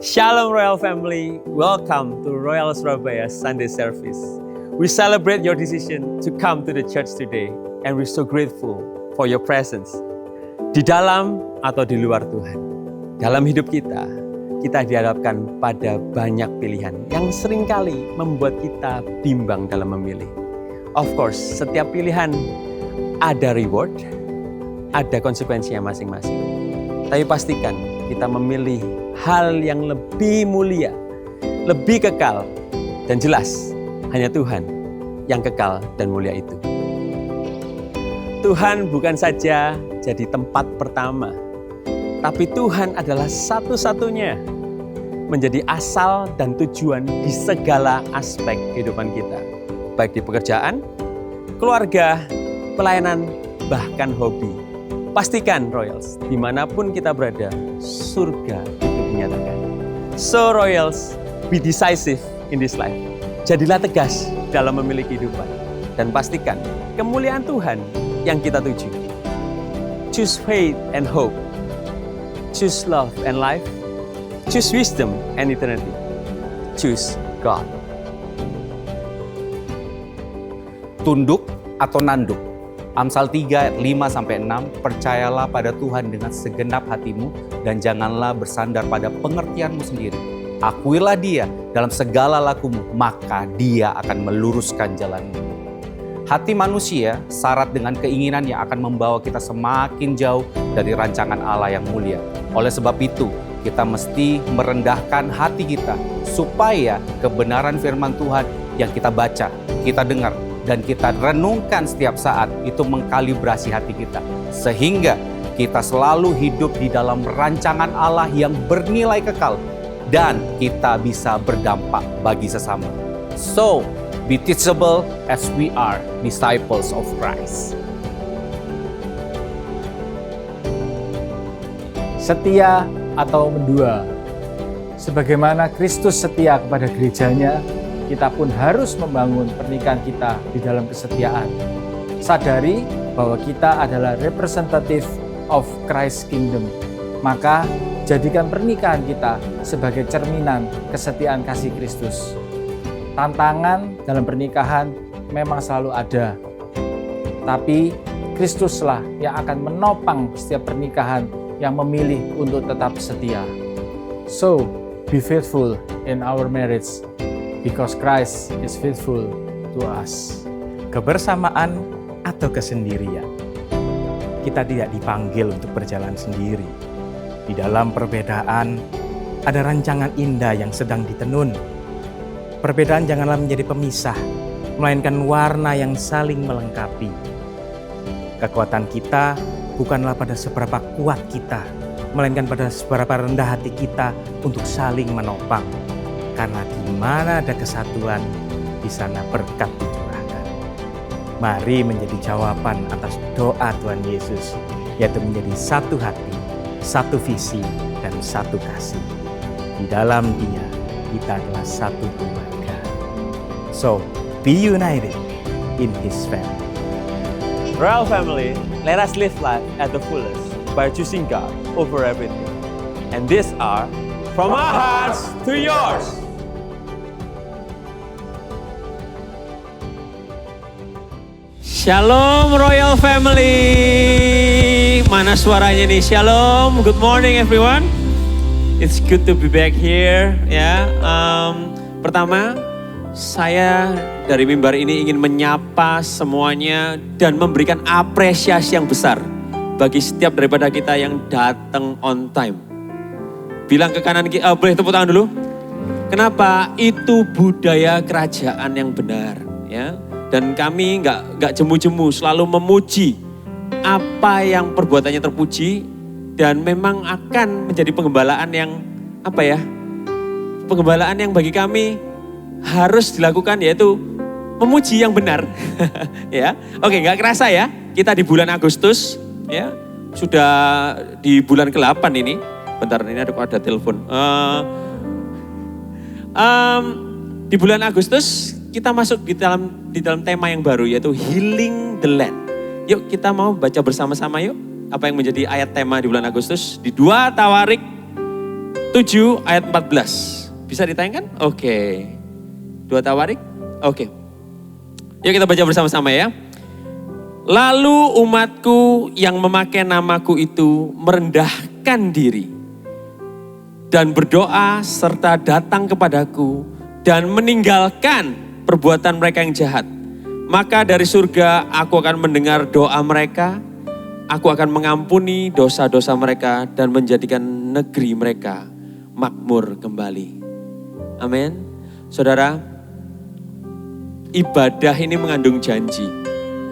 Shalom Royal Family, welcome to Royal Surabaya Sunday Service. We celebrate your decision to come to the church today and we're so grateful for your presence. Di dalam atau di luar Tuhan, dalam hidup kita dihadapkan pada banyak pilihan yang seringkali membuat kita bimbang dalam memilih. Of course, setiap pilihan ada reward, ada konsekuensinya masing-masing. Tapi pastikan kita memilih hal yang lebih mulia, lebih kekal, dan jelas hanya Tuhan yang kekal dan mulia itu. Tuhan bukan saja jadi tempat pertama, tapi Tuhan adalah satu-satunya menjadi asal dan tujuan di segala aspek kehidupan kita. Baik di pekerjaan, keluarga, pelayanan, bahkan hobi. Pastikan Royals, dimanapun kita berada, surga itu dinyatakan. So Royals, be decisive in this life. Jadilah tegas dalam memiliki kehidupan. Dan pastikan kemuliaan Tuhan yang kita tuju. Choose faith and hope. Choose love and life. Choose wisdom and eternity. Choose God. Tunduk atau nanduk. Amsal 3 ayat 5-6, percayalah pada Tuhan dengan segenap hatimu dan janganlah bersandar pada pengertianmu sendiri. Akuilah Dia dalam segala lakumu, maka Dia akan meluruskan jalanmu. Hati manusia syarat dengan keinginan yang akan membawa kita semakin jauh dari rancangan Allah yang mulia. Oleh sebab itu, kita mesti merendahkan hati kita supaya kebenaran firman Tuhan yang kita baca, kita dengar, dan kita renungkan setiap saat itu mengkalibrasi hati kita. Sehingga kita selalu hidup di dalam rancangan Allah yang bernilai kekal. Dan kita bisa berdampak bagi sesama. So, be teachable as we are disciples of Christ. Setia atau mendua. Sebagaimana Kristus setia kepada gerejanya, kita pun harus membangun pernikahan kita di dalam kesetiaan. Sadari bahwa kita adalah representative of Christ's kingdom. Maka jadikan pernikahan kita sebagai cerminan kesetiaan kasih Kristus. Tantangan dalam pernikahan memang selalu ada. Tapi Kristuslah yang akan menopang setiap pernikahan yang memilih untuk tetap setia. So, be faithful in our marriage. Because Christ is faithful to us. Kebersamaan atau kesendirian. Kita tidak dipanggil untuk berjalan sendiri. Di dalam perbedaan, ada rancangan indah yang sedang ditenun. Perbedaan janganlah menjadi pemisah, melainkan warna yang saling melengkapi. Kekuatan kita bukanlah pada seberapa kuat kita, melainkan pada seberapa rendah hati kita untuk saling menopang. Karena di mana ada kesatuan, di sana berkat dicurahkan. Mari menjadi jawaban atas doa Tuhan Yesus, yaitu menjadi satu hati, satu visi, dan satu kasih. Di dalam Dia, kita adalah satu keluarga. So, be united in His family. Royal Family, let us live life at the fullest by choosing God over everything. And these are from our hearts to yours. Shalom Royal Family. Mana suaranya nih? Shalom. Good morning everyone. It's good to be back here. Ya. Pertama, saya dari mimbar ini ingin menyapa semuanya dan memberikan apresiasi yang besar bagi setiap daripada kita yang datang on time. Bilang ke kanan, boleh tepuk tangan dulu. Kenapa? Itu budaya kerajaan yang benar, ya. Dan kami nggak jemu-jemu, selalu memuji apa yang perbuatannya terpuji dan memang akan menjadi penggembalaan yang penggembalaan yang bagi kami harus dilakukan, yaitu memuji yang benar. Ya, oke, nggak kerasa ya, kita di bulan Agustus, ya sudah di bulan ke-8 ini. Bentar, ini ada telepon. Di bulan Agustus kita masuk di dalam tema yang baru, yaitu Healing the Land. Yuk kita mau baca bersama-sama yuk apa yang menjadi ayat tema di bulan Agustus di 2 Tawarik 7 ayat 14. Bisa ditayangkan? Oke. 2 Tawarik? Oke. Yuk kita baca bersama-sama ya. Lalu umatku yang memakai namaku itu merendahkan diri dan berdoa serta datang kepadaku dan meninggalkan perbuatan mereka yang jahat. Maka dari surga aku akan mendengar doa mereka, aku akan mengampuni dosa-dosa mereka dan menjadikan negeri mereka makmur kembali. Amin. Saudara, ibadah ini mengandung janji.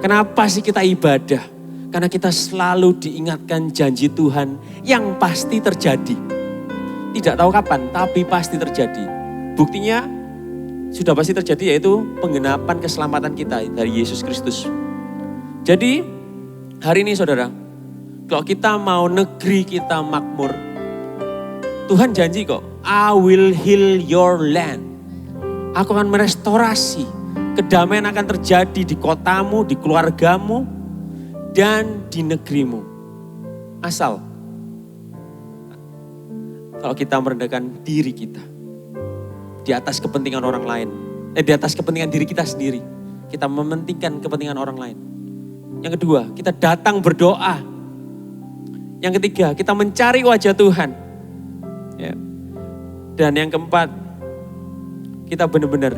Kenapa sih kita ibadah? Karena kita selalu diingatkan janji Tuhan yang pasti terjadi. Tidak tahu kapan, tapi pasti terjadi. Buktinya sudah pasti terjadi, yaitu penggenapan keselamatan kita dari Yesus Kristus. Jadi hari ini saudara, kalau kita mau negeri kita makmur, Tuhan janji kok, I will heal your land. Aku akan merestorasi, kedamaian akan terjadi di kotamu, di keluargamu, dan di negerimu. Asal kalau kita merendahkan diri kita di atas kepentingan orang lain, di atas kepentingan diri kita sendiri, kita mementingkan kepentingan orang lain. Yang kedua, kita datang berdoa. Yang ketiga, kita mencari wajah Tuhan. Ya. Dan yang keempat, kita benar-benar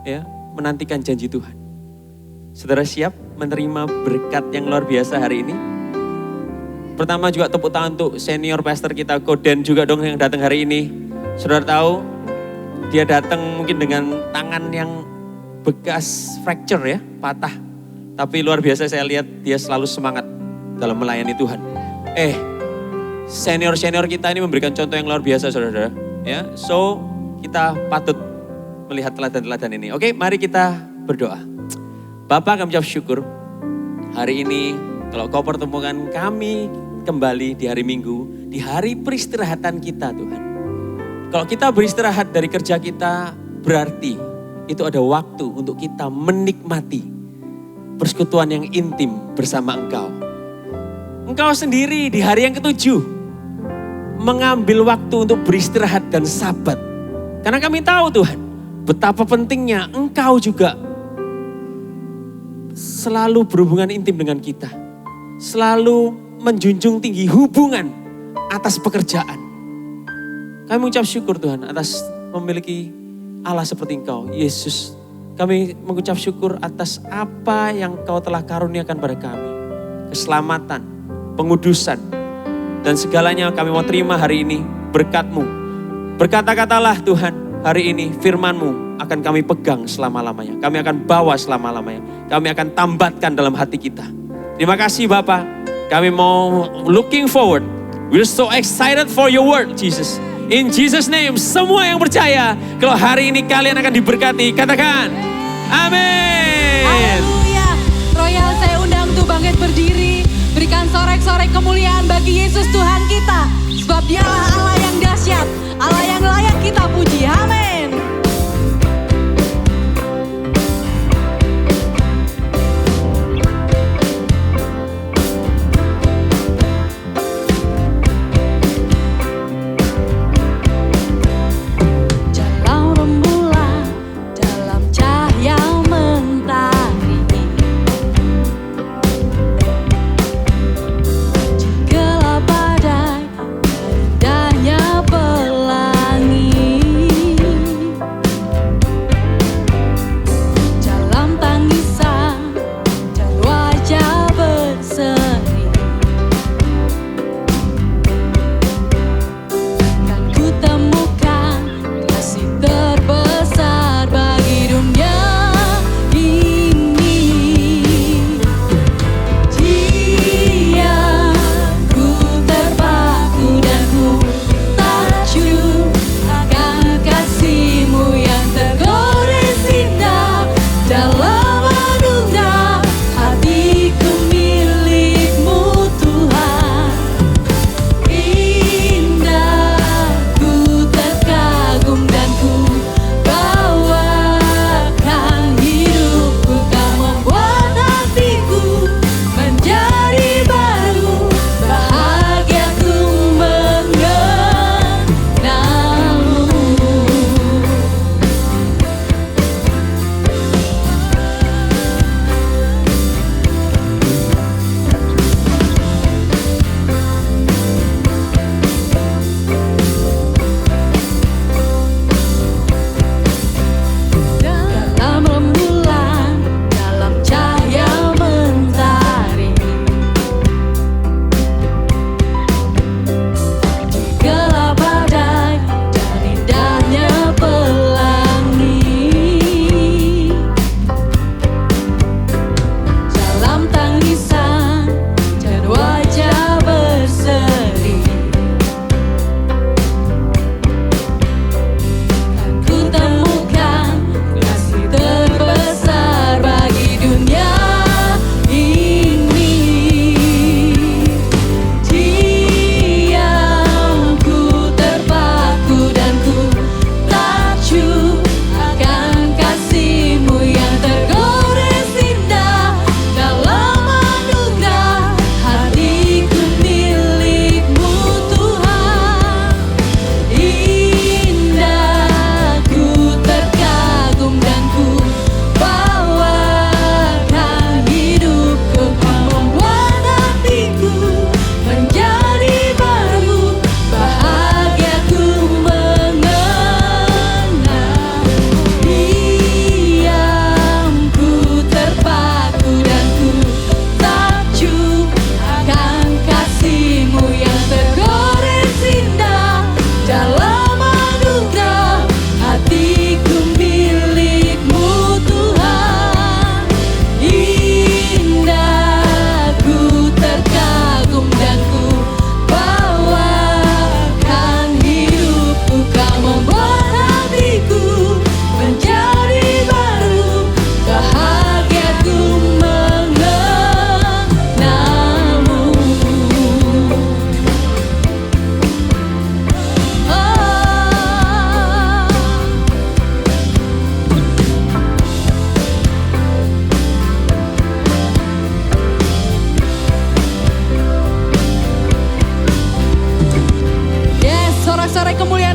ya menantikan janji Tuhan. Saudara siap menerima berkat yang luar biasa hari ini? Pertama juga tepuk tangan untuk senior pastor kita, Koden juga dong yang datang hari ini. Saudara tahu, dia datang mungkin dengan tangan yang bekas fracture ya, patah. Tapi luar biasa saya lihat dia selalu semangat dalam melayani Tuhan. Senior-senior kita ini memberikan contoh yang luar biasa saudara. Ya, so kita patut melihat teladan-teladan ini. Oke, mari kita berdoa. Bapa, kami ucap syukur hari ini kalau kau pertemukan kami kembali di hari Minggu, di hari peristirahatan kita Tuhan. Kalau kita beristirahat dari kerja kita, berarti itu ada waktu untuk kita menikmati persekutuan yang intim bersama Engkau. Engkau sendiri di hari yang ke-7 mengambil waktu untuk beristirahat dan sabat. Karena kami tahu Tuhan, betapa pentingnya Engkau juga selalu berhubungan intim dengan kita. Selalu menjunjung tinggi hubungan atas pekerjaan. Kami mengucap syukur Tuhan atas memiliki Allah seperti Engkau, Yesus. Kami mengucap syukur atas apa yang Kau telah karuniakan pada kami. Keselamatan, pengudusan, dan segalanya kami mau terima hari ini berkat-Mu. Berkata-katalah Tuhan, hari ini firman-Mu akan kami pegang selama-lamanya. Kami akan bawa selama-lamanya. Kami akan tambatkan dalam hati kita. Terima kasih Bapa. Kami mau looking forward. We're so excited for your word, Jesus. In Jesus name, semua yang percaya kalau hari ini kalian akan diberkati, katakan amin. Haleluya. Royal, saya undang untuk bangkit berdiri. Berikan sorak-sorai kemuliaan bagi Yesus Tuhan kita. Sebab dialah Allah yang dahsyat, Allah yang layak kita puji. Amin. Hanya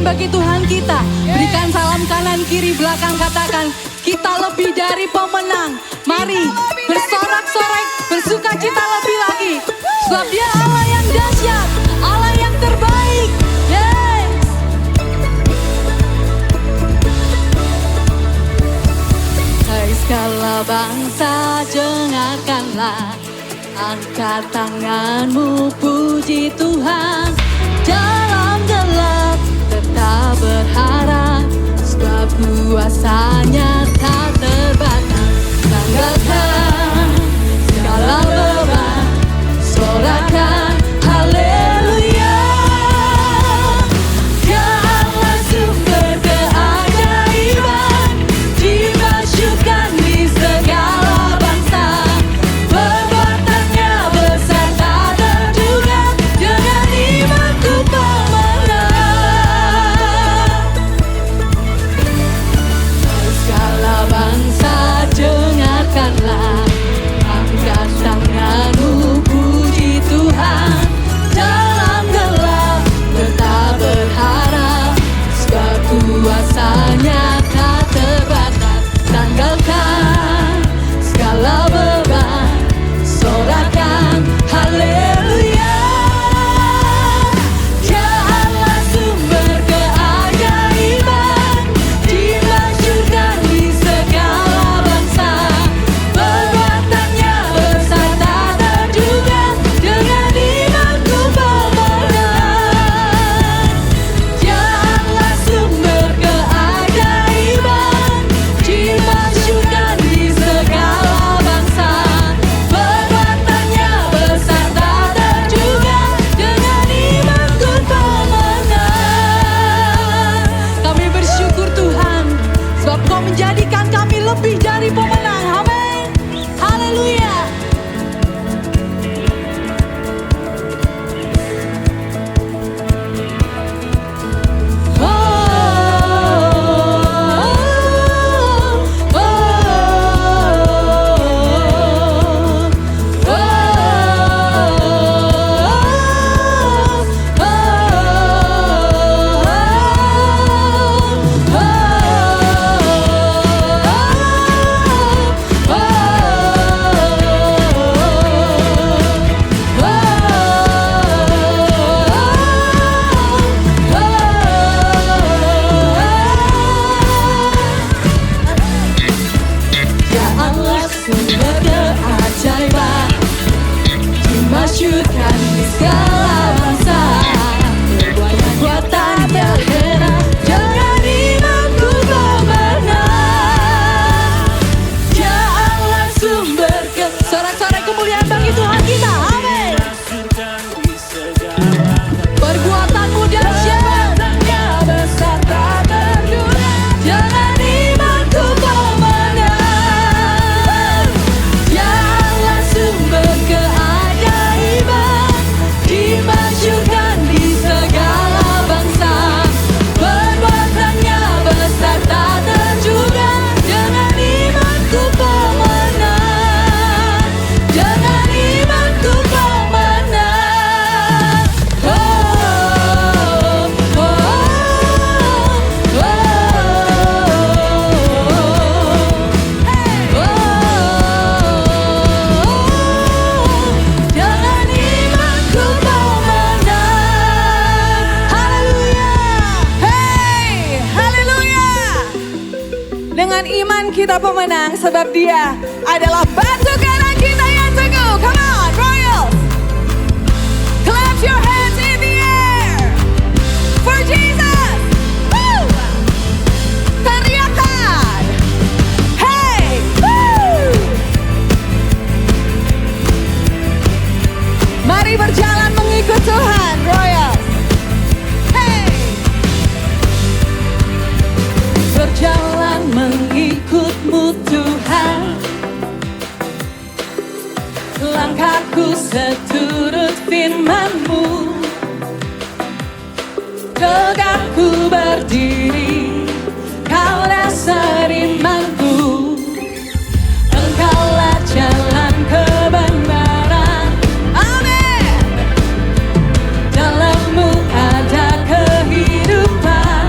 kemuliaan bagi Tuhan kita. Berikan salam kanan, kiri, belakang, katakan, kita lebih dari pemenang. Mari bersorak-sorai, bersukacita lebih lagi. Sebab Dia Allah yang dahsyat, Allah yang terbaik. Yes. Hai segala bangsa, dengarkanlah. Angkat tanganmu, puji Tuhan. Dalam gelap tetap berharap, sebab kuasa-Nya tak terbatas. Tanggalkan segala beban, sorakan haleluya. Dia Allah sumber keajaiban, dimasyurkan di segala bangsa. Perbuatannya besar tak terduga, dengan imanku pemenang. Segala bangsa dengarkanlah, angkat tanganmu, puji Tuhan. Dalam gelap tetap berharap, sebab kuasa-Nya tak terbatas. Tanggalkan segala beban, sorakan haleluya. Dia Allah sumber keajaiban, dimasyurkan di segala bangsa. Perbuatannya besar tak terduga, dengan imanku pemenang. Dia Allah sumber keajaiban, dimasyurkan di segala bangsa. Perbuatannya besar tak terduga, dengan imanku pemenang. Kami bersyukur Tuhan, sebab Kau menjadikan kami lebih dari pemenang. Amin. Haleluya. Ya Allah sumber keajaiban, dimasyurkan di segala bangsa. Perbuatan-Nya heran, dengan imanku pemenang. Ya Allah sumber sorak-sorai kemuliaan bagi Tuhan kita. Amin. Perbuatan-Mu dahsyat, besar tak terduga, dengan imanku pemenang. Ya Allah sumber keajaiban, dimasyurkan di segala bangsa. Perbuatannya besar tak terduga, dengan imanku pemenang. Dengan imanku pemenang. Oh, oh, oh, oh, dengan imanku pemenang. Haleluya. Hey, haleluya. Dengan iman kita pemenang, sebab Dia adalah batu karang kita yang teguh. Come on, Royals. Clap your hands in the air for Jesus. Woo! Teriakan. Hey, woo! Mari berjalan mengikut Tuhan, Royals. Hey! Berjalan mengikut-Mu Tuhan, langkahku seturut firman-Mu. Tegakku berdiri, Kau dasar imanku. Engkaulah jalan kebenaran. Amin. Dalam-Mu ada kehidupan.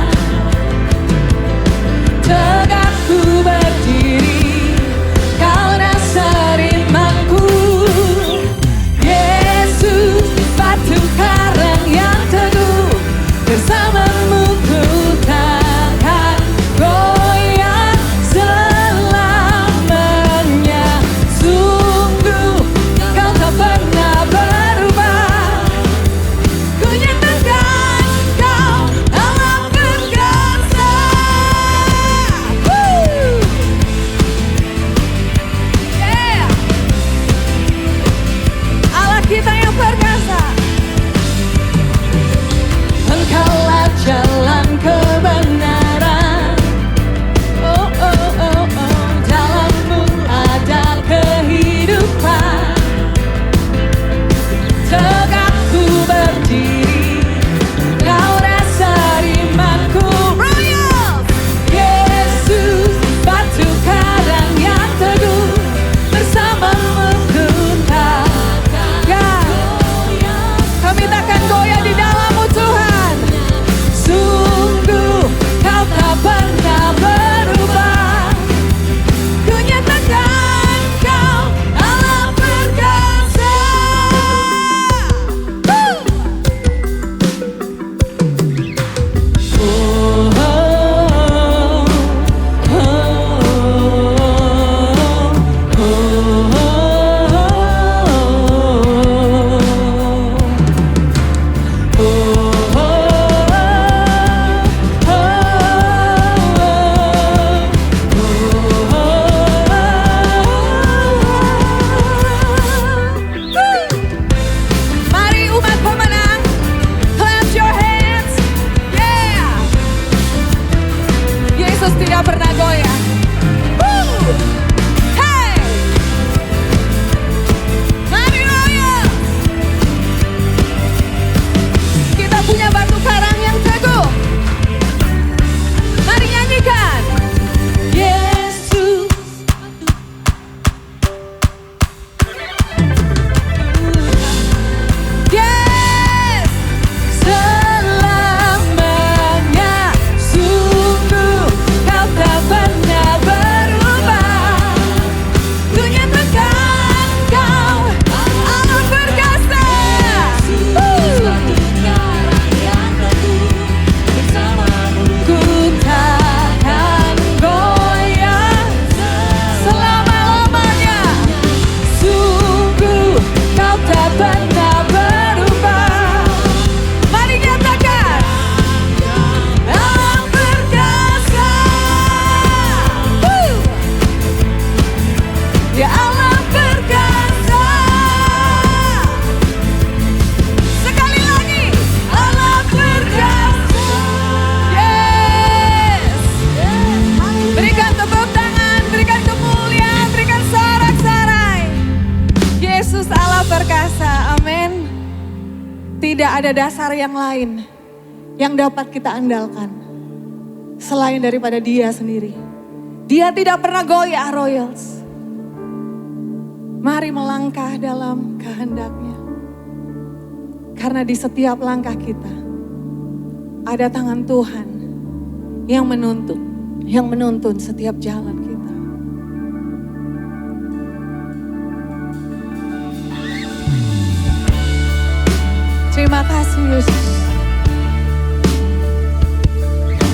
tidak ada dasar yang lain yang dapat kita andalkan selain daripada Dia sendiri. Dia tidak pernah goyah, Royals. Mari melangkah dalam kehendak-Nya. Karena di setiap langkah kita ada tangan Tuhan yang menuntun setiap jalan kita. Terima kasih Yesus.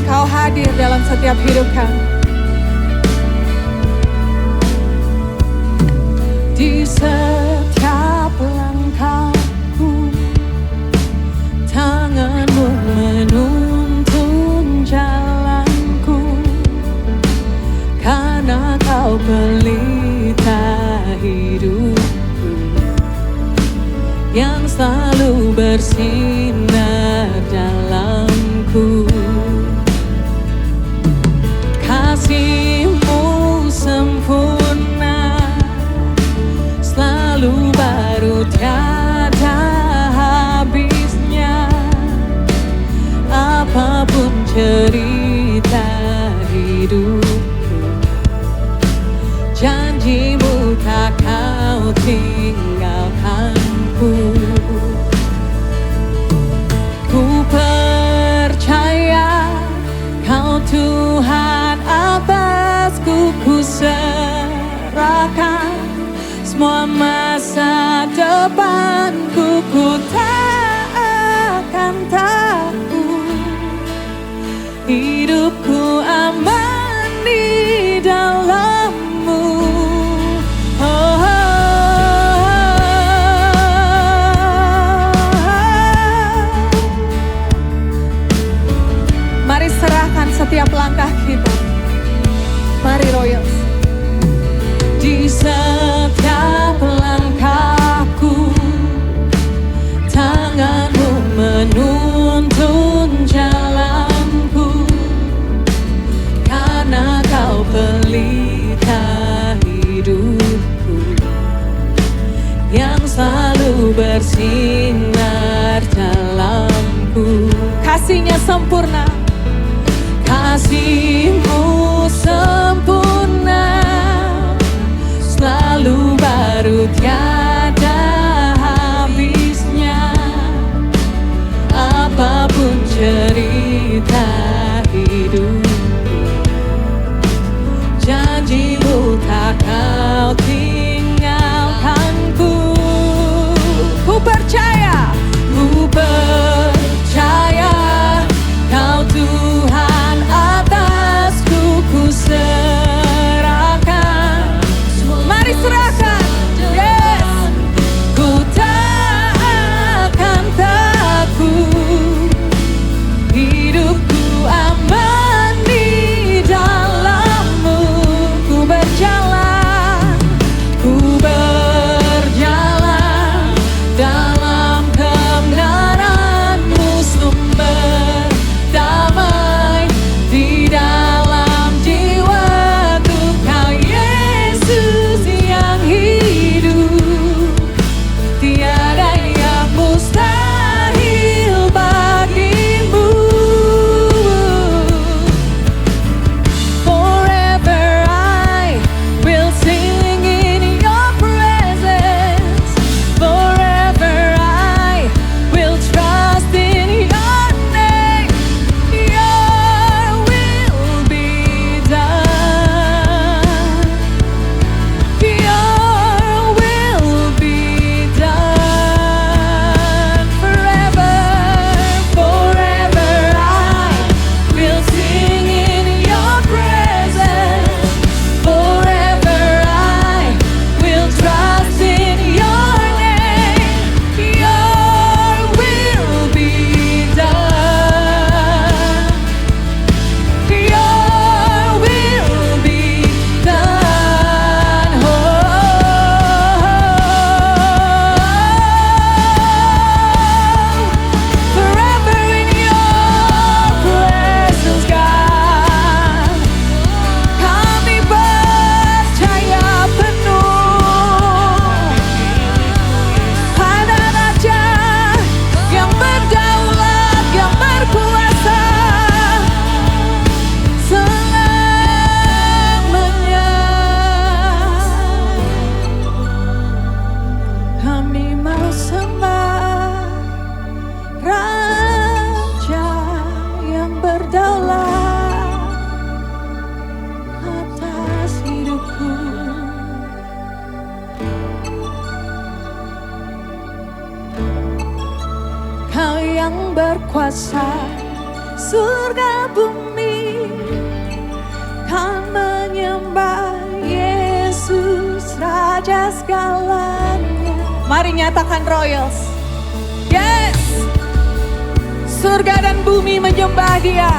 Kau hadir dalam setiap hidup kami. Di setiap langkahku, tangan-Mu menuntun jalanku. Karena Kau pelita hidupku, yang selalu bersinar dalamku. Kasih-Mu sempurna, selalu baru, tiada habisnya. Apapun cerita hidupku, janji-Mu tak Kau tinggalkanku. Ku percaya Kau Tuhan atasku, ku serahkan semua masa depanku. Ku tak akan takut, hidupku aman di dalam-Mu. Mari serahkan setiap langkah kita. Mari Royals. Di setiap langkahku, tangan-Mu menuntun jalanku. Karena Kau pelita hidupku, yang selalu bersinar dalamku. Kasih-Nya sempurna, kasih-Mu sempurna, selalu baru, tiada habisnya. Apapun cerita hidupku, janji-Mu tak Kau tinggalkanku. Ku percaya Kau Tuhan atasku, yang berkuasa, surga bumi kan menyembah Yesus Raja segalanya. Mari nyatakan Royals. Yes, surga dan bumi menyembah Dia.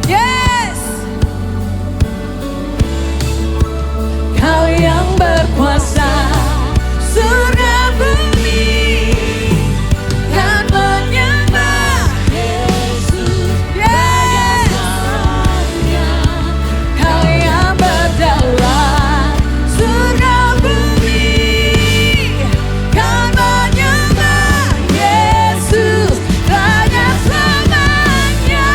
Yes, Kau yang berkuasa, surga bumi kan menyembah Yesus. Yes, Kau yang berdaulat, surga bumi kan menyembah Yesus Raja selamanya.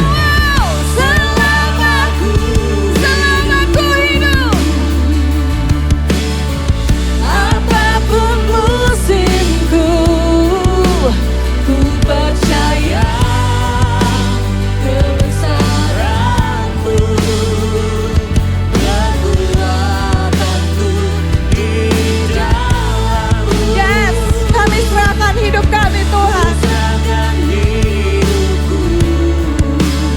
Wow, selama ku hidup, apapun musimku, ku percaya kebesaran-Mu, kekuatan-Mu di dalam-Mu. Yes, kami serahkan hidup kami Tuhan.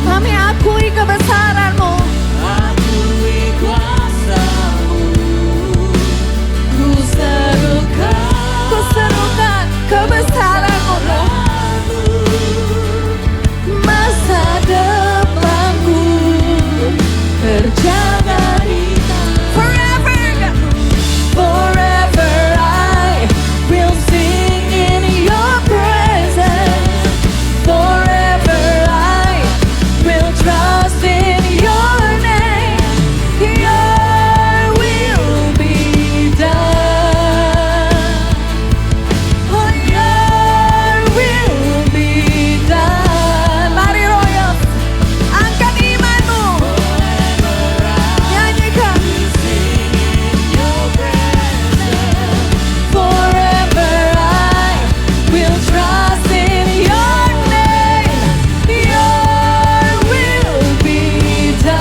Kami akui kebesaran-Mu, akui kuasa-Mu. Ku serukan kebesaran-Mu, masa depanku terjaga di forever, forever I will sing in Your presence. Forever I will trust in Your name. Your will be done. Oh, Your will be done. Mari Royal, angkat imanmu, nyanyikan. Forever I will trust in Your name. Your will be done.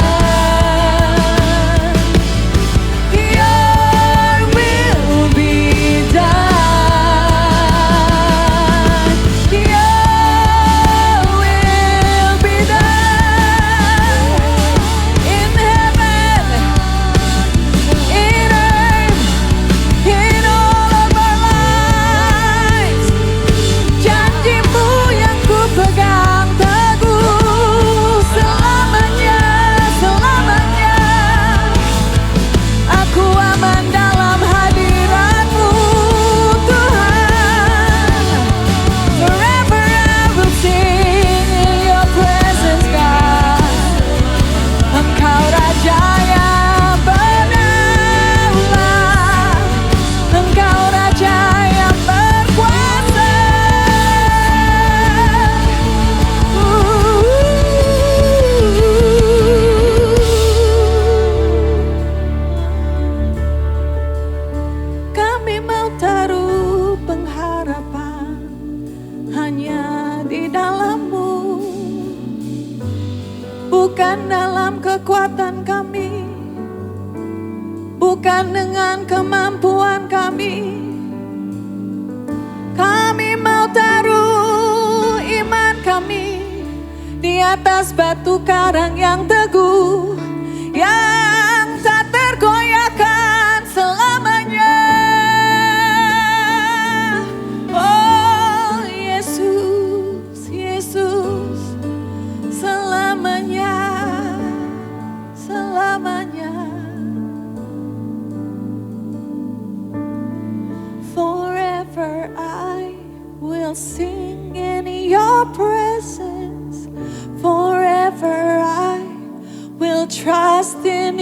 Your will be done. Your will be done. In heaven, in earth, in all of our lives. Janji-Mu yang ku pegang teguh selamanya, selamanya. Aku aman dalam hadirat-Mu, Tuhan. Forever I will sing in Your presence, God. Engkau Raja yang berdaulat, Engkau Raja yang berkuasa. Kami mau taruh pengharapan hanya di dalam-Mu, bukan dalam kekuatan kami, bukan dengan kemampuan kami. Kami mau taruh iman kami di atas batu karang yang teguh, yang tak tergoyahkan selamanya. Oh Yesus, Yesus, selamanya, selamanya. Forever I will sing in Your presence. Forever I will trust in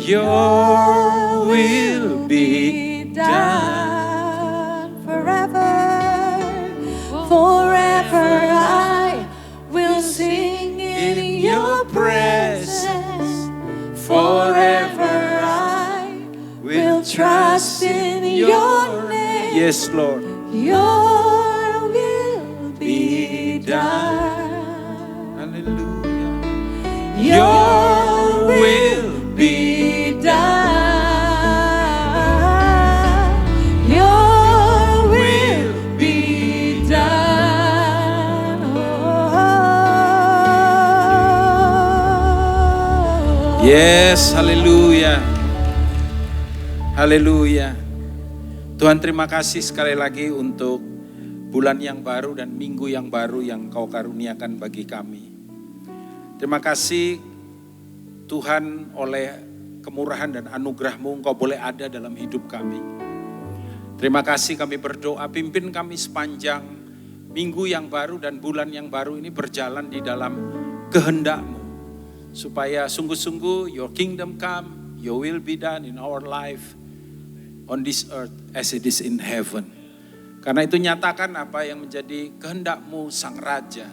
Your will be done. Forever, forever I will sing in your presence. Forever I will trust in your name. Yes, Lord. Your will be done. Hallelujah. Your will be done. Your will be done. Oh. Yes, haleluya. Haleluya. Tuhan, terima kasih sekali lagi untuk bulan yang baru dan minggu yang baru yang Kau karuniakan bagi kami. Terima kasih Tuhan, oleh kemurahan dan anugerah-Mu Engkau boleh ada dalam hidup kami. Terima kasih, kami berdoa pimpin kami sepanjang minggu yang baru dan bulan yang baru ini berjalan di dalam kehendak-Mu. Supaya sungguh-sungguh your kingdom come, your will be done in our life on this earth as it is in heaven. Karena itu nyatakan apa yang menjadi kehendak-Mu Sang Raja.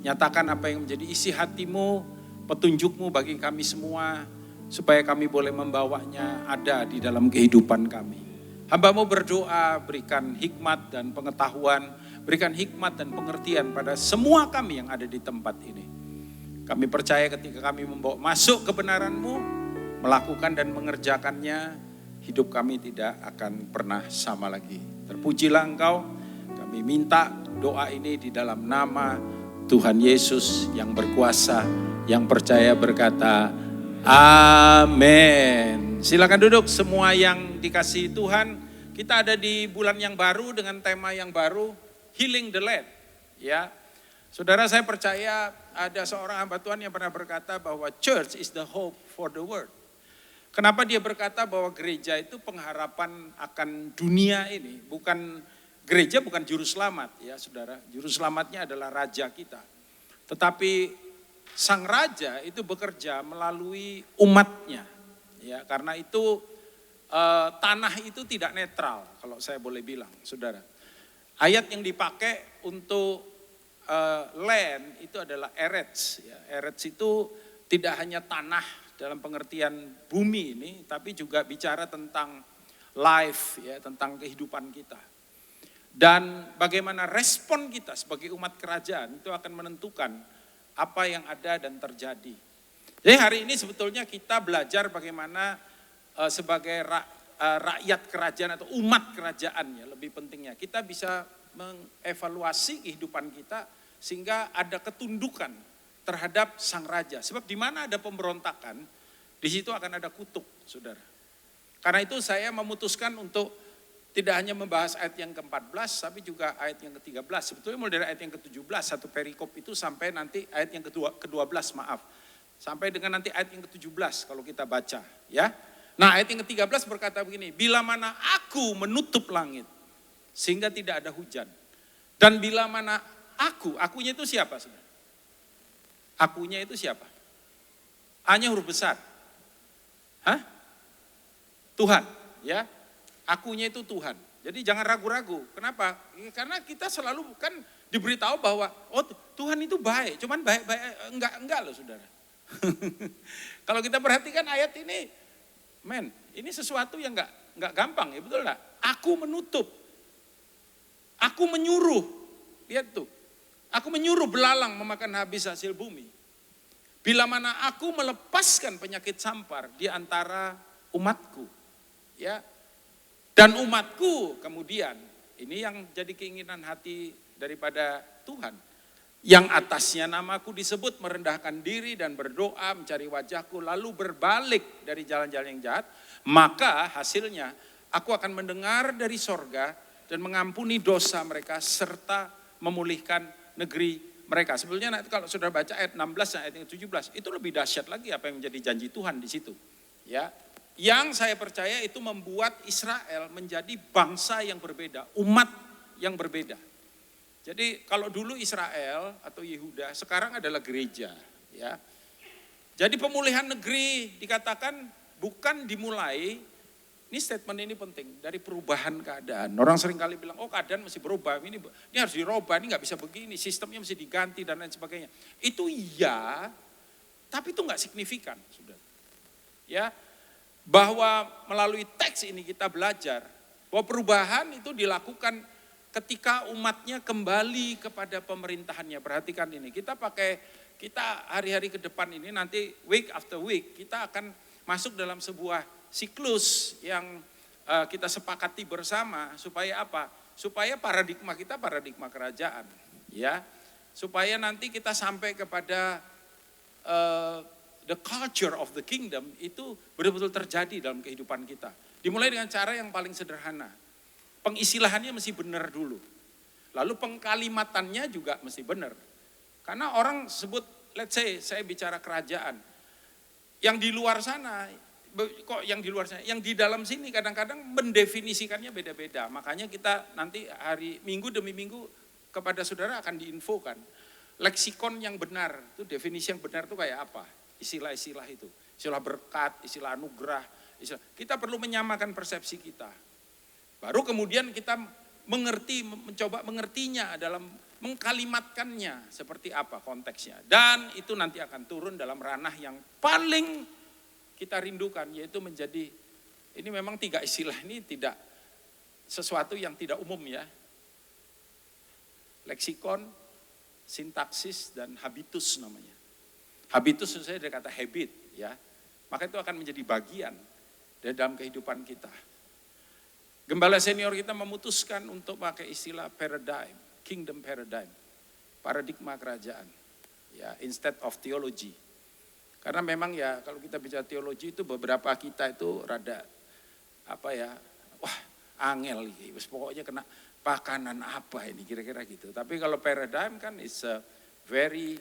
Nyatakan apa yang menjadi isi hati-Mu, petunjuk-Mu bagi kami semua. Supaya kami boleh membawanya ada di dalam kehidupan kami. Hamba-Mu berdoa berikan hikmat dan pengetahuan, berikan hikmat dan pengertian pada semua kami yang ada di tempat ini. Kami percaya ketika kami membawa masuk kebenaran-Mu, melakukan dan mengerjakannya, hidup kami tidak akan pernah sama lagi. Terpujilah Engkau, kami minta doa ini di dalam nama Tuhan Yesus yang berkuasa, yang percaya berkata, amin. Silakan duduk semua yang dikasihi Tuhan. Kita ada di bulan yang baru dengan tema yang baru, Healing the Land. Ya, saudara, saya percaya ada seorang hamba Tuhan yang pernah berkata bahwa church is the hope for the world. Kenapa dia berkata bahwa gereja itu pengharapan akan dunia ini, bukan gereja, bukan juru selamat ya saudara. Juru selamatnya adalah raja kita. Tetapi sang raja itu bekerja melalui umatnya. Ya, karena itu tanah itu tidak netral kalau saya boleh bilang saudara. Ayat yang dipakai untuk land itu adalah eretz. Ya. Eretz itu tidak hanya tanah dalam pengertian bumi ini, tapi juga bicara tentang life, ya, tentang kehidupan kita. Dan bagaimana respon kita sebagai umat kerajaan itu akan menentukan apa yang ada dan terjadi. Jadi hari ini sebetulnya kita belajar bagaimana sebagai rakyat kerajaan atau umat kerajaan, ya, lebih pentingnya kita bisa mengevaluasi kehidupan kita sehingga ada ketundukan terhadap sang raja. Sebab di mana ada pemberontakan, di situ akan ada kutuk, saudara. Karena itu saya memutuskan untuk tidak hanya membahas ayat yang ke-14, tapi juga ayat yang ke-13. Sebetulnya mulai dari ayat yang ke-17, satu perikop itu sampai nanti ayat yang ke-12, maaf. Sampai dengan nanti ayat yang ke-17 kalau kita baca, ya. Nah, ayat yang ke-13 berkata begini, bila mana aku menutup langit sehingga tidak ada hujan. Dan bila mana akunya itu siapa, saudara? Akunya itu siapa? A-nya huruf besar. Hah? Tuhan, ya. Akunya itu Tuhan. Jadi jangan ragu-ragu. Kenapa? Karena kita selalu kan diberitahu bahwa oh Tuhan itu baik. Cuman baik-baik enggak loh saudara. Kalau kita perhatikan ayat ini, ini sesuatu yang enggak gampang, ya betul enggak? Aku menutup. Aku menyuruh. Lihat tuh. Aku menyuruh belalang memakan habis hasil bumi. Bila mana aku melepaskan penyakit sampar di antara umatku. Ya. Dan umatku kemudian, ini yang jadi keinginan hati daripada Tuhan. Yang atasnya namaku disebut merendahkan diri dan berdoa mencari wajahku lalu berbalik dari jalan-jalan yang jahat. Maka hasilnya aku akan mendengar dari sorga dan mengampuni dosa mereka serta memulihkan negeri mereka. Sebetulnya kalau sudah baca ayat 16 dan ayat 17 itu lebih dahsyat lagi apa yang menjadi janji Tuhan di situ. Ya, yang saya percaya itu membuat Israel menjadi bangsa yang berbeda, umat yang berbeda. Jadi kalau dulu Israel atau Yehuda, sekarang adalah gereja. Ya. Jadi pemulihan negeri dikatakan bukan dimulai, ini statement ini penting, dari perubahan keadaan. Orang sering kali bilang, oh keadaan mesti berubah, ini harus dirubah, ini nggak bisa begini, sistemnya mesti diganti dan lain sebagainya. Itu iya, tapi itu nggak signifikan, sudah. Ya, bahwa melalui teks ini kita belajar bahwa perubahan itu dilakukan ketika umatnya kembali kepada pemerintahannya. Perhatikan ini, kita hari-hari ke depan ini nanti week after week kita akan masuk dalam sebuah siklus yang kita sepakati bersama supaya apa? Supaya paradigma kita paradigma kerajaan, ya. Supaya nanti kita sampai kepada the culture of the kingdom itu betul-betul terjadi dalam kehidupan kita. Dimulai dengan cara yang paling sederhana. Pengistilahannya mesti benar dulu. Lalu pengkalimatannya juga mesti benar. Karena orang sebut, let's say saya bicara kerajaan. Yang di luar sana, kok yang di luar sana, yang di dalam sini kadang-kadang mendefinisikannya beda-beda. Makanya kita nanti minggu demi minggu kepada saudara akan diinfokan. Leksikon yang benar, itu definisi yang benar itu kayak apa? Istilah-istilah itu. Istilah berkat, istilah anugerah. Kita perlu menyamakan persepsi kita. Baru kemudian kita mencoba mengertinya dalam mengkalimatkannya seperti apa konteksnya. Dan itu nanti akan turun dalam ranah yang paling kita rindukan, yaitu menjadi, ini memang 3 istilah ini tidak sesuatu yang tidak umum ya. Leksikon, sintaksis, dan habitus namanya. Habitus itu saya dari kata habit ya. Maka itu akan menjadi bagian dari dalam kehidupan kita. Gembala senior kita memutuskan untuk pakai istilah paradigm, kingdom paradigm, paradigma kerajaan, ya, instead of theology. Karena memang ya kalau kita bicara teologi itu beberapa kita itu rada angel gitu. Pokoknya kena pakanan apa ini kira-kira gitu. Tapi kalau paradigm kan is a very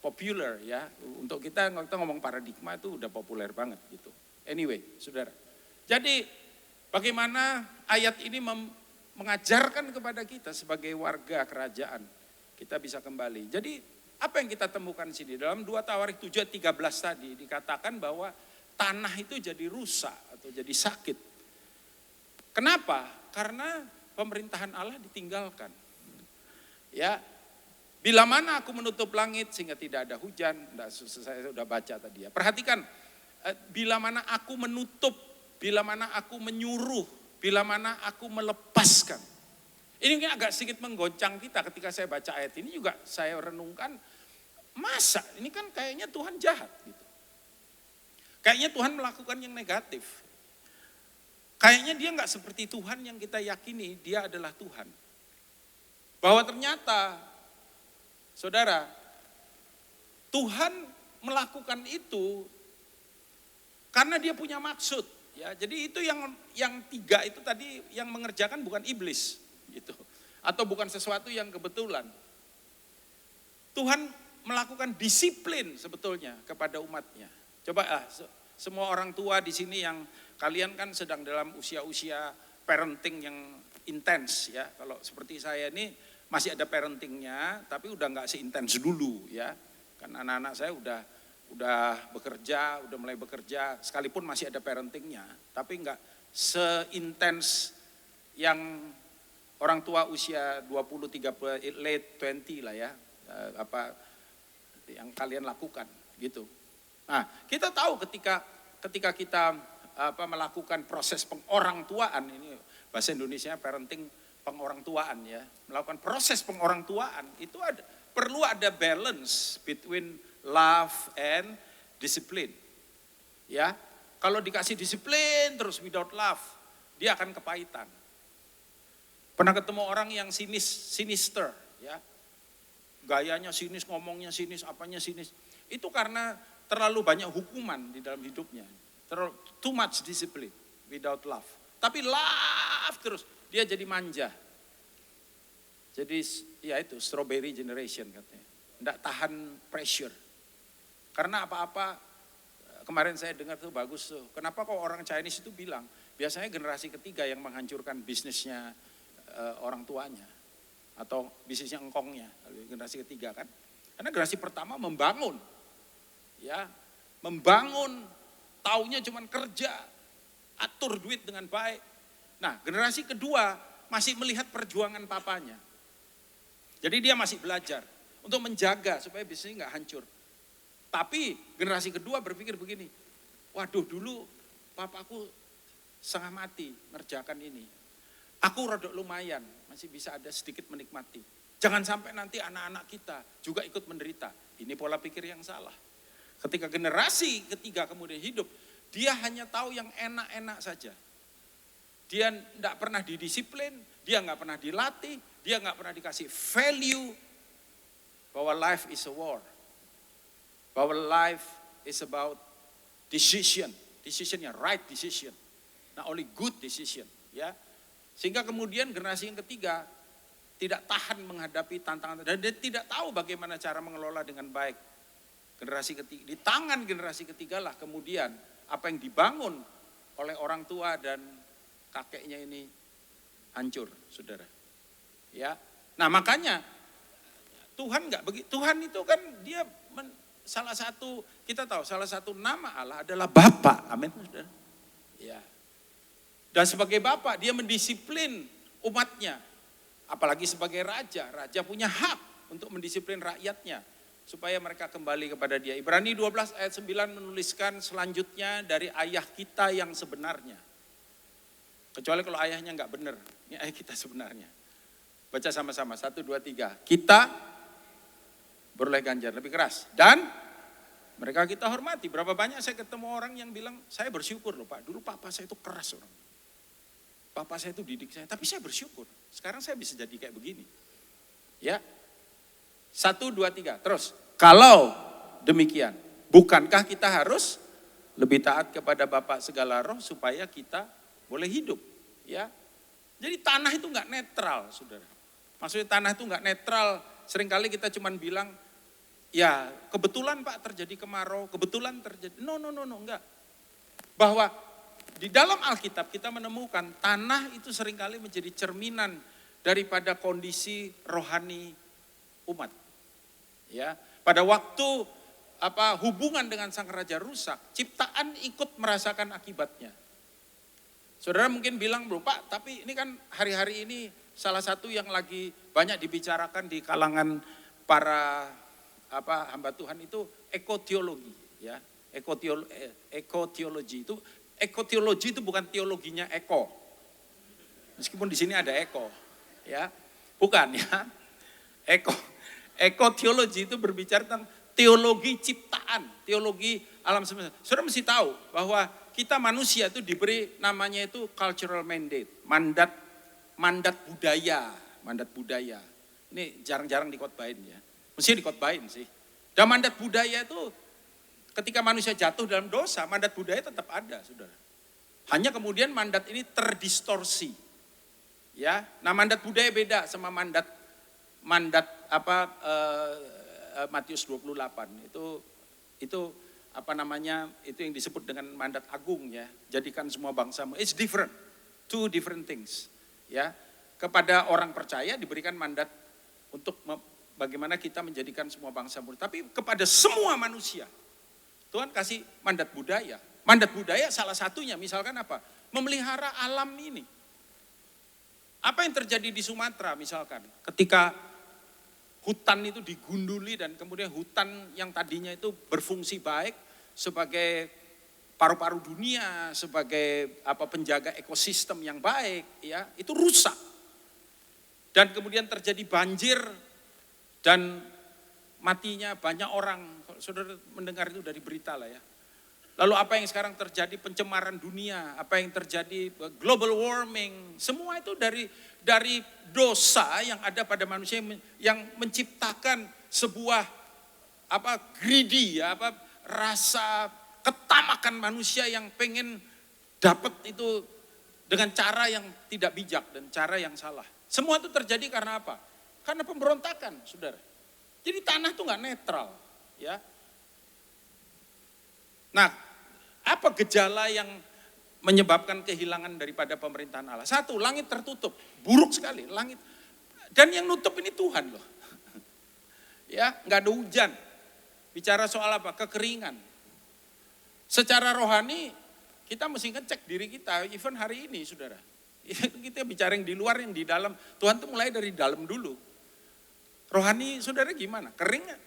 popular ya. Untuk kita ngomong paradigma itu udah populer banget gitu. Anyway, saudara. Jadi bagaimana ayat ini mengajarkan kepada kita sebagai warga kerajaan, kita bisa kembali. Jadi apa yang kita temukan di sini? Dalam 2 Tawarik 7:13 tadi dikatakan bahwa tanah itu jadi rusak atau jadi sakit. Kenapa? Karena pemerintahan Allah ditinggalkan. Ya, bila mana aku menutup langit sehingga tidak ada hujan, saya sudah baca tadi ya. Perhatikan, bila mana aku menutup, bila mana aku menyuruh, bila mana aku melepaskan. Ini agak sedikit menggoncang kita ketika saya baca ayat ini juga saya renungkan, masa ini kan kayaknya Tuhan jahat gitu. Kayaknya Tuhan melakukan yang negatif. Kayaknya dia nggak seperti Tuhan yang kita yakini dia adalah Tuhan. Bahwa ternyata, saudara, Tuhan melakukan itu karena dia punya maksud. Ya, jadi itu yang 3 itu tadi yang mengerjakan bukan iblis gitu. Atau bukan sesuatu yang kebetulan. Tuhan melakukan disiplin sebetulnya kepada umatnya. Coba semua orang tua di sini yang kalian kan sedang dalam usia-usia parenting yang intens ya. Kalau seperti saya ini masih ada parentingnya tapi udah nggak seintens dulu ya. Kan anak-anak saya udah bekerja, udah mulai bekerja, sekalipun masih ada parentingnya, tapi enggak seintens yang orang tua usia 20, 30, late 20 lah ya, yang kalian lakukan gitu. Nah, kita tahu ketika kita melakukan proses pengorangtuaan, ini bahasa Indonesia parenting pengorangtuaan ya, melakukan proses pengorangtuaan, itu perlu ada balance between love and discipline. Ya, kalau dikasih disiplin terus without love, dia akan kepahitan. Pernah ketemu orang yang sinister, ya, gayanya sinis, ngomongnya sinis, apanya sinis. Itu karena terlalu banyak hukuman di dalam hidupnya, too much discipline without love. Tapi love terus, dia jadi manja. Jadi ya itu strawberry generation katanya, nggak tahan pressure. Karena apa-apa, kemarin saya dengar tuh bagus tuh. Kenapa kok orang Chinese itu bilang, biasanya generasi ketiga yang menghancurkan bisnisnya orang tuanya. Atau bisnisnya engkongnya, generasi ketiga kan. Karena generasi pertama membangun. Ya, membangun, taunya cuman kerja, atur duit dengan baik. Nah, generasi kedua masih melihat perjuangan papanya. Jadi dia masih belajar untuk menjaga supaya bisnisnya nggak hancur. Tapi generasi kedua berpikir begini, waduh dulu papaku setengah mati ngerjakan ini. Aku rodok lumayan, masih bisa ada sedikit menikmati. Jangan sampai nanti anak-anak kita juga ikut menderita. Ini pola pikir yang salah. Ketika generasi ketiga kemudian hidup, dia hanya tahu yang enak-enak saja. Dia tidak pernah didisiplin, dia nggak pernah dilatih, dia nggak pernah dikasih value bahwa life is a war. Bahwa life is about decision yang right decision. Not only good decision, ya. Sehingga kemudian generasi yang ketiga tidak tahan menghadapi tantangan dan dia tidak tahu bagaimana cara mengelola dengan baik. Generasi ketiga, di tangan generasi ketiga lah kemudian apa yang dibangun oleh orang tua dan kakeknya ini hancur, saudara. Ya, nah makanya Tuhan nggak begitu. Tuhan itu kan dia salah satu kita tahu salah satu nama Allah adalah Bapa, amin, saudara. Ya, dan sebagai Bapa dia mendisiplin umatnya, apalagi sebagai raja. Raja punya hak untuk mendisiplin rakyatnya supaya mereka kembali kepada dia. Ibrani 12 ayat 9 menuliskan selanjutnya dari ayah kita yang sebenarnya. Kecuali kalau ayahnya nggak benar, ini ayah kita sebenarnya. Baca sama-sama, 1, 2, 3. Kita beroleh ganjar lebih keras dan mereka kita hormati. Berapa banyak saya ketemu orang yang bilang, saya bersyukur loh Pak, dulu papa saya itu keras orang. Papa saya itu didik saya, tapi saya bersyukur. Sekarang saya bisa jadi kayak begini. Ya, 1, 2, 3. Terus, kalau demikian, bukankah kita harus lebih taat kepada Bapa segala roh supaya kita boleh hidup? Ya, jadi tanah itu nggak netral, saudara. Maksudnya tanah itu nggak netral. Seringkali kita cuma bilang, ya kebetulan Pak terjadi kemarau, kebetulan terjadi. No, enggak. Bahwa di dalam Alkitab kita menemukan tanah itu seringkali menjadi cerminan daripada kondisi rohani umat. Ya, pada waktu hubungan dengan sang raja rusak, ciptaan ikut merasakan akibatnya. Saudara mungkin bilang, "Bro, Pak, tapi ini kan hari-hari ini salah satu yang lagi banyak dibicarakan di kalangan para hamba Tuhan itu ekoteologi, ya. Ekoteologi itu bukan teologinya eko. Meskipun di sini ada eko, ya. Bukan ya. Ekoteologi itu berbicara tentang teologi ciptaan, teologi alam semesta. Saudara mesti tahu bahwa kita manusia itu diberi namanya itu cultural mandate, mandat budaya. Ini jarang-jarang dikotbahin ya. Mesti dikotbahin sih. Dan mandat budaya itu ketika manusia jatuh dalam dosa, mandat budaya tetap ada, saudara. Hanya kemudian mandat ini terdistorsi. Ya, nah mandat budaya beda sama mandat Matius 28. Itu itu yang disebut dengan mandat agung ya. Jadikan semua bangsamu. It's different. Two different things. Ya. Kepada orang percaya diberikan mandat untuk bagaimana kita menjadikan semua bangsa mulia. Tapi kepada semua manusia Tuhan kasih mandat budaya. Mandat budaya salah satunya misalkan apa? Memelihara alam ini. Apa yang terjadi di Sumatera misalkan? Ketika hutan itu digunduli dan kemudian hutan yang tadinya itu berfungsi baik sebagai paru-paru dunia, sebagai penjaga ekosistem yang baik, ya, itu rusak. Dan kemudian terjadi banjir dan matinya banyak orang. Saudara mendengar itu dari berita lah ya. Lalu apa yang sekarang terjadi, pencemaran dunia, apa yang terjadi, global warming, semua itu dari dosa yang ada pada manusia yang menciptakan sebuah greedy ya, rasa ketamakan manusia yang pengen dapat itu dengan cara yang tidak bijak dan cara yang salah. Semua itu terjadi karena apa? Karena pemberontakan, saudara. Jadi tanah itu nggak netral, ya. Nah, apa gejala yang menyebabkan kehilangan daripada pemerintahan Allah? Satu, langit tertutup, buruk sekali langit. Dan yang nutup ini Tuhan loh. Ya, nggak ada hujan. Bicara soal apa? Kekeringan. Secara rohani kita mesti ngecek diri kita, even hari ini saudara. Kita bicara yang di luar, yang di dalam. Tuhan tuh mulai dari dalam dulu. Rohani saudara gimana? Kering gak?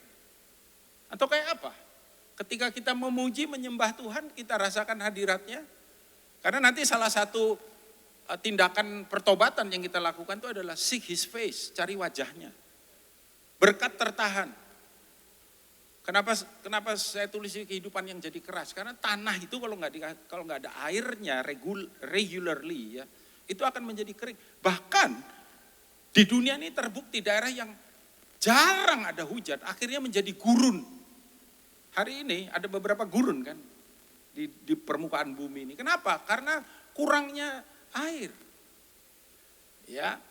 Atau kayak apa? Ketika kita memuji, menyembah Tuhan, kita rasakan hadiratnya. Karena nanti salah satu tindakan pertobatan yang kita lakukan itu adalah seek his face, cari wajahnya. Berkat tertahan. Kenapa saya tulis kehidupan yang jadi keras? Karena tanah itu kalau nggak ada airnya regularly ya, itu akan menjadi kering. Bahkan di dunia ini terbukti daerah yang jarang ada hujan, akhirnya menjadi gurun. Hari ini ada beberapa gurun kan di permukaan bumi ini. Kenapa? Karena kurangnya air. Ya.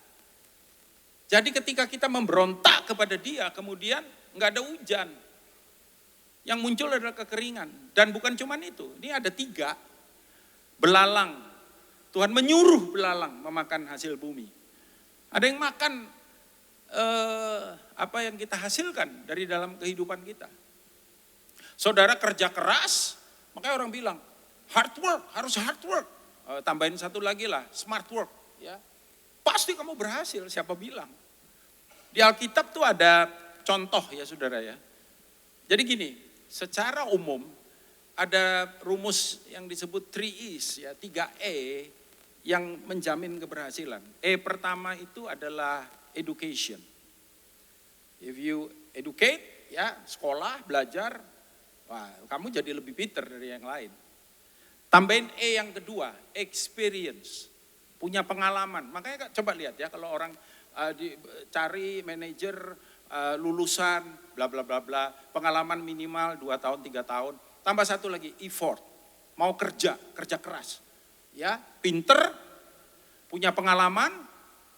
Jadi ketika kita memberontak kepada Dia, kemudian nggak ada hujan. Yang muncul adalah kekeringan. Dan bukan cuma itu, ini ada 3. Belalang. Tuhan menyuruh belalang memakan hasil bumi. Ada yang makan apa yang kita hasilkan dari dalam kehidupan kita. Saudara kerja keras, makanya orang bilang hard work, harus hard work. Tambahin satu lagi lah, smart work. Ya. Pasti kamu berhasil, siapa bilang. Di Alkitab tuh ada contoh ya saudara ya. Jadi gini, secara umum ada rumus yang disebut 3E's ya, 3E yang menjamin keberhasilan. E pertama itu adalah education. If you educate ya, sekolah, belajar, wah, kamu jadi lebih pinter dari yang lain. Tambahin E yang kedua, experience. Punya pengalaman. Makanya coba lihat ya, kalau orang cari manajer lulusan, bla bla bla bla, pengalaman minimal 2 tahun, 3 tahun. Tambah satu lagi, effort. Mau kerja keras. Ya, pinter, punya pengalaman,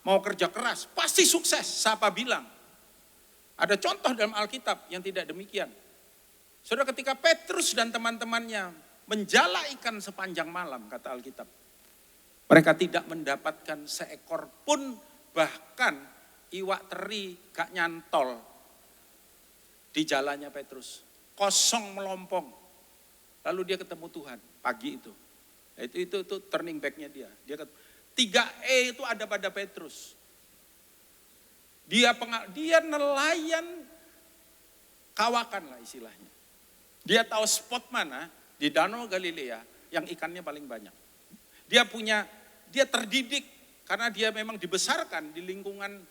mau kerja keras. Pasti sukses, siapa bilang. Ada contoh dalam Alkitab yang tidak demikian. Saudara, ketika Petrus dan teman-temannya menjala ikan sepanjang malam, kata Alkitab. Mereka tidak mendapatkan seekor pun, bahkan iwak teri gak nyantol di jalannya Petrus. Kosong melompong. Lalu dia ketemu Tuhan pagi itu. Itu turning back-nya dia. 3E itu ada pada Petrus. Dia nelayan kawakan lah istilahnya. Dia tahu spot mana di Danau Galilea yang ikannya paling banyak. Dia terdidik karena dia memang dibesarkan di lingkungan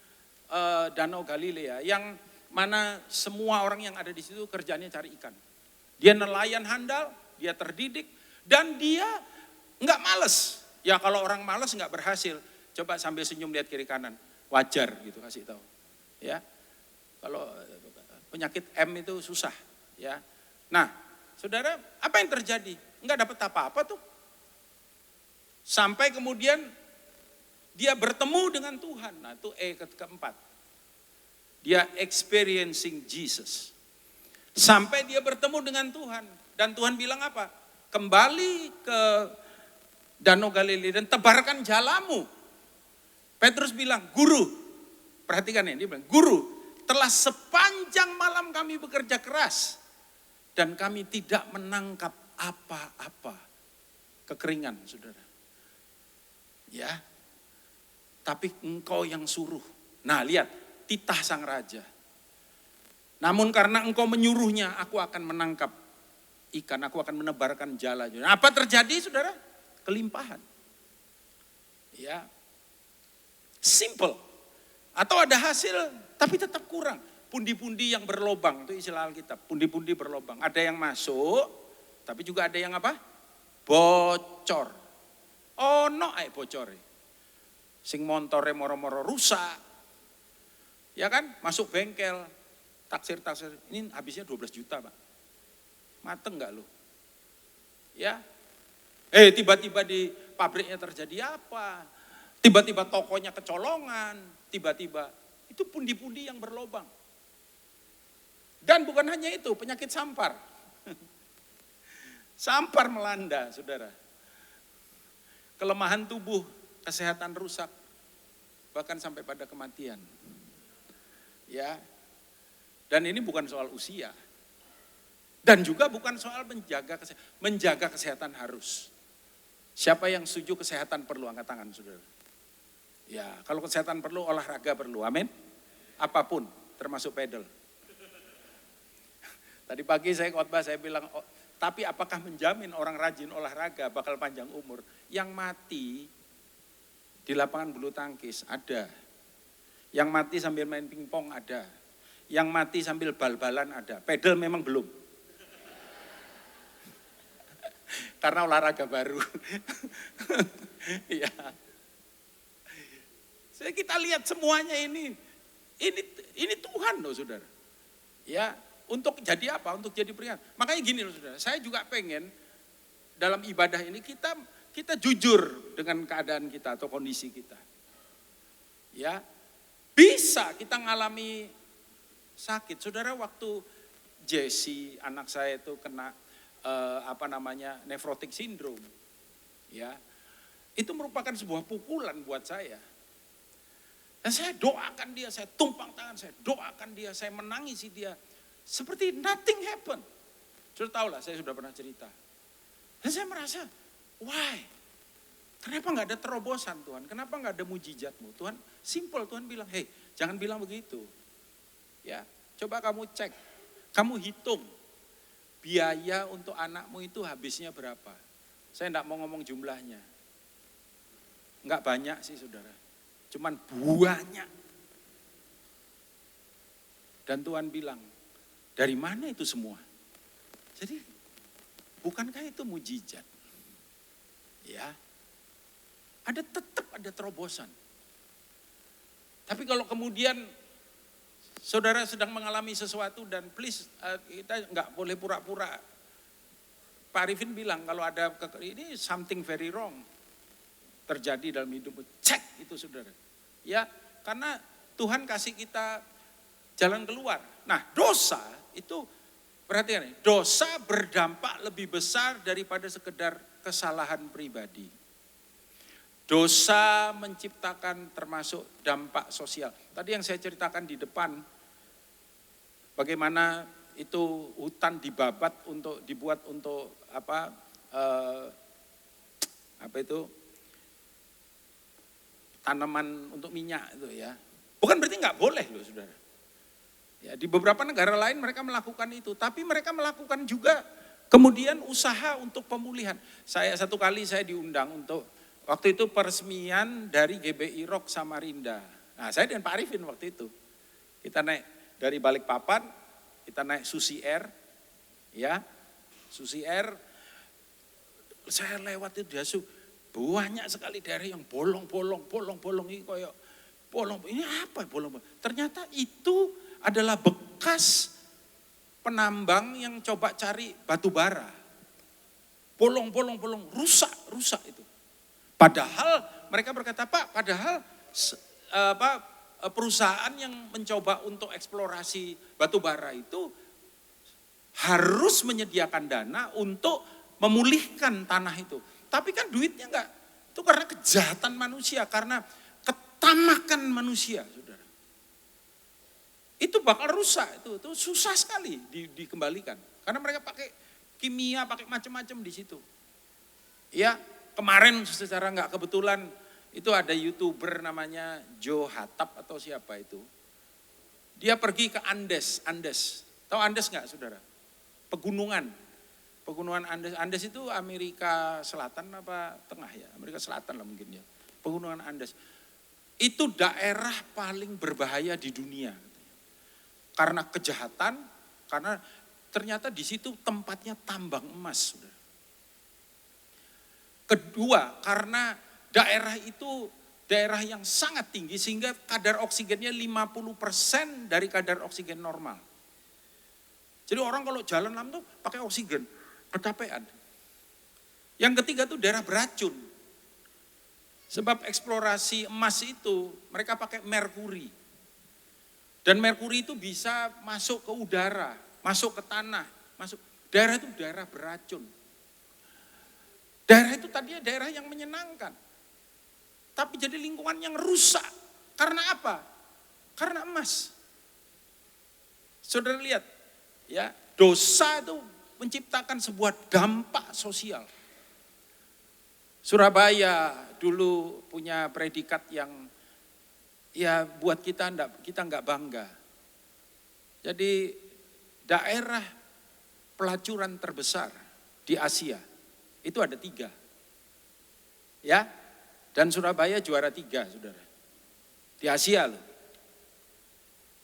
Danau Galilea yang mana semua orang yang ada di situ kerjanya cari ikan. Dia nelayan handal, dia terdidik dan dia nggak males. Ya kalau orang males nggak berhasil, coba sambil senyum lihat kiri kanan, wajar gitu kasih tahu. Ya, kalau penyakit M itu susah. Ya, nah saudara apa yang terjadi? Nggak dapat apa-apa tuh. Sampai kemudian dia bertemu dengan Tuhan. Nah itu E keempat. Dia experiencing Jesus. Sampai dia bertemu dengan Tuhan. Dan Tuhan bilang apa? Kembali ke Danau Galilea dan tebarkan jalamu. Petrus bilang, guru. Perhatikan ini, dia bilang, guru, telah sepanjang malam kami bekerja keras. Dan kami tidak menangkap apa-apa. Kekeringan, saudara. Ya, tapi engkau yang suruh. Nah lihat, titah sang raja. Namun karena engkau menyuruhnya, aku akan menangkap ikan, aku akan menebarkan jala. Apa terjadi saudara? Kelimpahan. Ya, simple. Atau ada hasil, tapi tetap kurang. Pundi-pundi yang berlobang, itu istilah Alkitab. Pundi-pundi berlobang. Ada yang masuk, tapi juga ada yang apa? Bocor. Oh no, bocor. Sing montore moro-moro rusak. Ya kan, masuk bengkel, taksir. Ini habisnya 12 juta Pak. Mateng gak lu? Ya. Tiba-tiba di pabriknya terjadi apa? Tiba-tiba tokonya kecolongan. Tiba-tiba itu pundi-pundi yang berlobang. Dan bukan hanya itu, penyakit sampar. Sampar melanda, saudara. Kelemahan tubuh, kesehatan rusak, bahkan sampai pada kematian. Ya, dan ini bukan soal usia. Dan juga bukan soal menjaga kesehatan harus. Siapa yang setuju kesehatan perlu, angkat tangan saudara. Ya, kalau kesehatan perlu, olahraga perlu, amin. Apapun, termasuk pedal. Tadi pagi saya khotbah, saya bilang, tapi apakah menjamin orang rajin olahraga bakal panjang umur? Yang mati di lapangan bulu tangkis ada. Yang mati sambil main pingpong ada. Yang mati sambil bal-balan ada. Pedal memang belum. Karena olahraga baru. Ya. Jadi kita lihat semuanya ini Tuhan loh saudara. Ya, untuk jadi apa? Untuk jadi peringat. Makanya gini loh saudara, saya juga pengen dalam ibadah ini kita jujur dengan keadaan kita atau kondisi kita. Ya, bisa kita ngalami sakit. Saudara, waktu Jesse anak saya itu kena nephrotic syndrome. Ya. Itu merupakan sebuah pukulan buat saya. Dan saya doakan dia, saya tumpang tangan, saya doakan dia, saya menangisi dia. Seperti nothing happen. Sudah tahu lah, saya sudah pernah cerita. Dan saya merasa, why? Kenapa gak ada terobosan Tuhan? Kenapa gak ada mujizatmu? Tuhan, simple, Tuhan bilang, hey, jangan bilang begitu. Ya, coba kamu cek, kamu hitung. Biaya untuk anakmu itu habisnya berapa? Saya enggak mau ngomong jumlahnya. Enggak banyak sih saudara. Cuman banyak. Dan Tuhan bilang, dari mana itu semua? Jadi, bukankah itu mujizat? Ya. Tetap ada terobosan. Tapi kalau kemudian saudara sedang mengalami sesuatu dan please kita nggak boleh pura-pura. Pak Arifin bilang kalau ada ini something very wrong terjadi dalam hidupmu, cek itu saudara. Ya, karena Tuhan kasih kita jalan keluar. Nah, dosa itu perhatikan, dosa berdampak lebih besar daripada sekedar kesalahan pribadi. Dosa menciptakan termasuk dampak sosial. Tadi yang saya ceritakan di depan, bagaimana itu hutan dibabat untuk dibuat untuk tanaman untuk minyak itu ya. Bukan berarti nggak boleh loh saudara. Ya, di beberapa negara lain mereka melakukan itu, tapi mereka melakukan juga kemudian usaha untuk pemulihan. Satu kali saya diundang untuk waktu itu peresmian dari GBI Rock Samarinda. Nah, saya dengan Pak Arifin waktu itu. Kita naik dari Balikpapan, kita naik Susi Air. Ya. Susi Air, saya lewat itu Dasu, banyak sekali daerah yang bolong-bolong ini kayak bolong. Ini apa bolong-bolong? Ternyata itu adalah bekas penambang yang coba cari batu bara. Bolong, rusak itu. Padahal mereka berkata, Pak, padahal perusahaan yang mencoba untuk eksplorasi batu bara itu harus menyediakan dana untuk memulihkan tanah itu. Tapi kan duitnya enggak. Itu karena kejahatan manusia, karena ketamakan manusia, saudara. Itu bakal rusak, itu susah sekali dikembalikan. Karena mereka pakai kimia, pakai macam-macam di situ. Ya, kemarin secara enggak kebetulan itu ada YouTuber namanya Joe Hatap atau siapa itu. Dia pergi ke Andes. Tahu Andes enggak, saudara? Pegunungan Andes. Andes itu Amerika Selatan apa Tengah ya? Amerika Selatan lah mungkin ya. Pegunungan Andes. Itu daerah paling berbahaya di dunia. Karena kejahatan, karena ternyata di situ tempatnya tambang emas. Saudara. Kedua, karena daerah itu daerah yang sangat tinggi sehingga kadar oksigennya 50% dari kadar oksigen normal. Jadi orang kalau jalan lam tuh pakai oksigen, kecapean. Yang ketiga tuh daerah beracun. Sebab eksplorasi emas itu mereka pakai merkuri. Dan merkuri itu bisa masuk ke udara, masuk ke tanah, daerah itu daerah beracun. Daerah itu tadinya daerah yang menyenangkan. Tapi jadi lingkungan yang rusak. Karena apa? Karena emas. Saudara lihat, ya, dosa itu menciptakan sebuah dampak sosial. Surabaya dulu punya predikat yang ya buat kita nggak bangga. Jadi daerah pelacuran terbesar di Asia itu ada 3. Ya, dan Surabaya juara 3, saudara. Di Asia loh.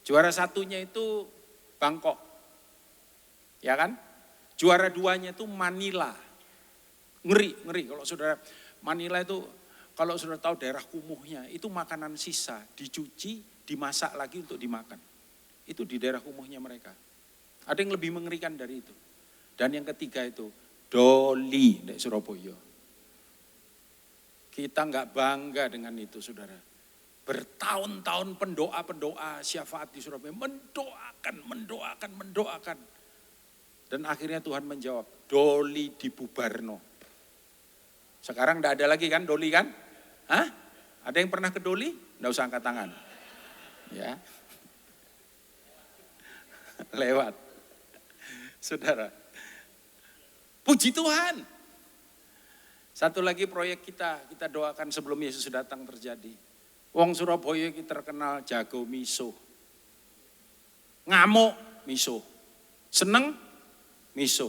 Juara 1-nya itu Bangkok. Ya kan? Juara 2-nya itu Manila. Ngeri kalau saudara. Manila itu kalau saudara tahu daerah kumuhnya, itu makanan sisa, dicuci, dimasak lagi untuk dimakan. Itu di daerah kumuhnya mereka. Ada yang lebih mengerikan dari itu. Dan yang ketiga itu Doli di Surabaya. Kita nggak bangga dengan itu, saudara. Bertahun-tahun pendoa syafaat di Surabaya, mendoakan. Dan akhirnya Tuhan menjawab, Doli dibubarno. Sekarang nggak ada lagi kan Doli kan? Hah? Ada yang pernah ke Doli? Nggak usah angkat tangan. Ya. Lewat. Saudara. Puji Tuhan. Satu lagi proyek kita doakan sebelum Yesus datang terjadi. Wong Surabaya kita terkenal jago miso. Ngamuk miso. Seneng miso.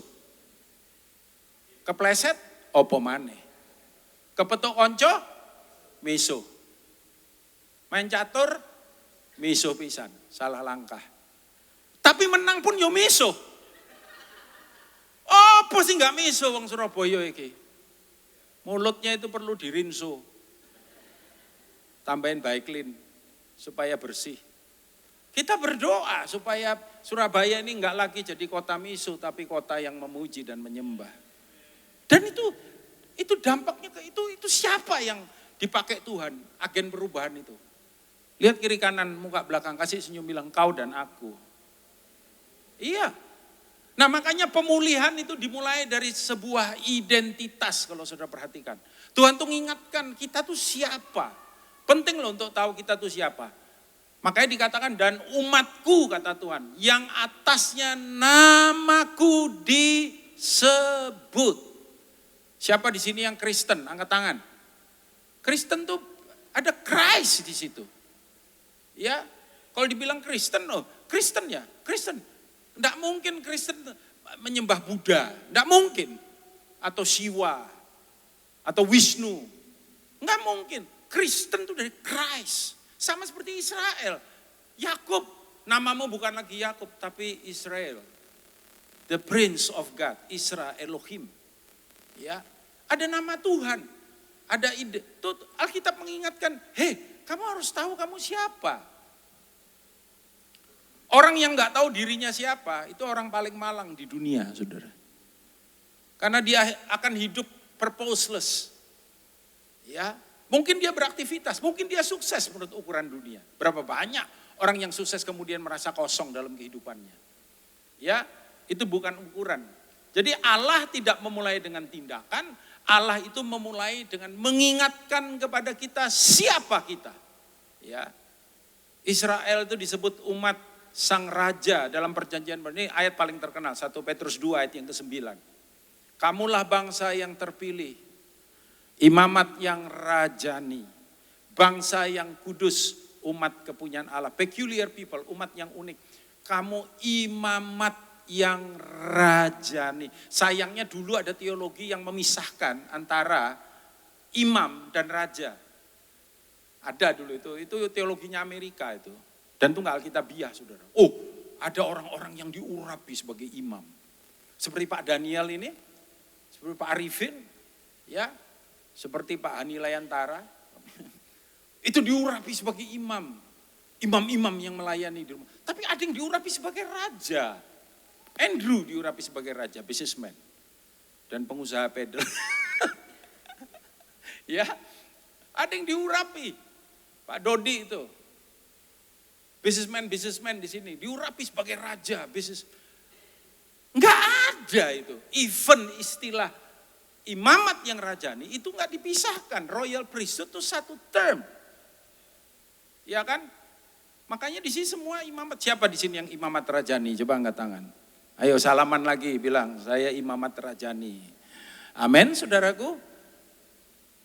Kepleset opo maneh. Kepetuk konco miso. Main catur miso pisan, salah langkah. Tapi menang pun yo miso. Apa sih nggak miso wong Surabaya iki? Mulutnya itu perlu dirinso. Tambahin Baiklin supaya bersih. Kita berdoa supaya Surabaya ini enggak lagi jadi kota miso, tapi kota yang memuji dan menyembah. Dan itu dampaknya itu siapa yang dipakai Tuhan, agen perubahan itu. Lihat kiri kanan, muka belakang, kasih senyum bilang kau dan aku. Iya. Nah makanya pemulihan itu dimulai dari sebuah identitas kalau saudara perhatikan. Tuhan tuh mengingatkan kita tuh siapa. Penting loh untuk tahu kita tuh siapa. Makanya dikatakan dan umatku kata Tuhan. Yang atasnya namaku disebut. Siapa di sini yang Kristen? Angkat tangan. Kristen tuh ada Christ di situ. Ya, kalau dibilang Kristen, Kristen ya, Kristen. Tidak mungkin Kristen menyembah Buddha, tidak mungkin. Atau Siwa, atau Wisnu. Enggak mungkin. Kristen itu dari Christ. Sama seperti Israel. Yakub, namamu bukan lagi Yakub, tapi Israel. The Prince of God, Israel Elohim. Ya, ada nama Tuhan. Ada ide. Tuh, Alkitab mengingatkan, hei kamu harus tahu kamu siapa. Orang yang nggak tahu dirinya siapa, itu orang paling malang di dunia, saudara. Karena dia akan hidup purposeless. Ya, mungkin dia beraktivitas, mungkin dia sukses menurut ukuran dunia. Berapa banyak orang yang sukses kemudian merasa kosong dalam kehidupannya. Ya, itu bukan ukuran. Jadi Allah tidak memulai dengan tindakan, Allah itu memulai dengan mengingatkan kepada kita siapa kita. Ya, Israel itu disebut umat Sang Raja dalam perjanjian baru. Ini ayat paling terkenal, 1 Petrus 2 ayat yang ke-9. Kamulah bangsa yang terpilih, imamat yang rajani, bangsa yang kudus, umat kepunyaan Allah. Peculiar people, umat yang unik. Kamu imamat yang rajani. Sayangnya dulu ada teologi yang memisahkan antara imam dan raja. Ada dulu itu teologinya Amerika itu. Dan itu nggak alkitabiah, saudara. Oh, ada orang-orang yang diurapi sebagai imam. Seperti Pak Daniel ini, seperti Pak Arifin, ya, seperti Pak Hani Layantara. Itu diurapi sebagai imam. Imam-imam yang melayani di rumah. Tapi ada yang diurapi sebagai raja. Andrew diurapi sebagai raja, businessman. Dan pengusaha pedal. Ya, ada yang diurapi. Pak Dodi itu. Businessman di sini diurapi sebagai raja bisnis. Enggak ada itu. Even istilah imamat yang rajani itu enggak dipisahkan. Royal priesthood itu satu term. Ya kan? Makanya di sini semua imamat. Siapa di sini yang imamat rajani? Coba angkat tangan. Ayo salaman lagi, bilang saya Imamat Rajani. Amin saudaraku.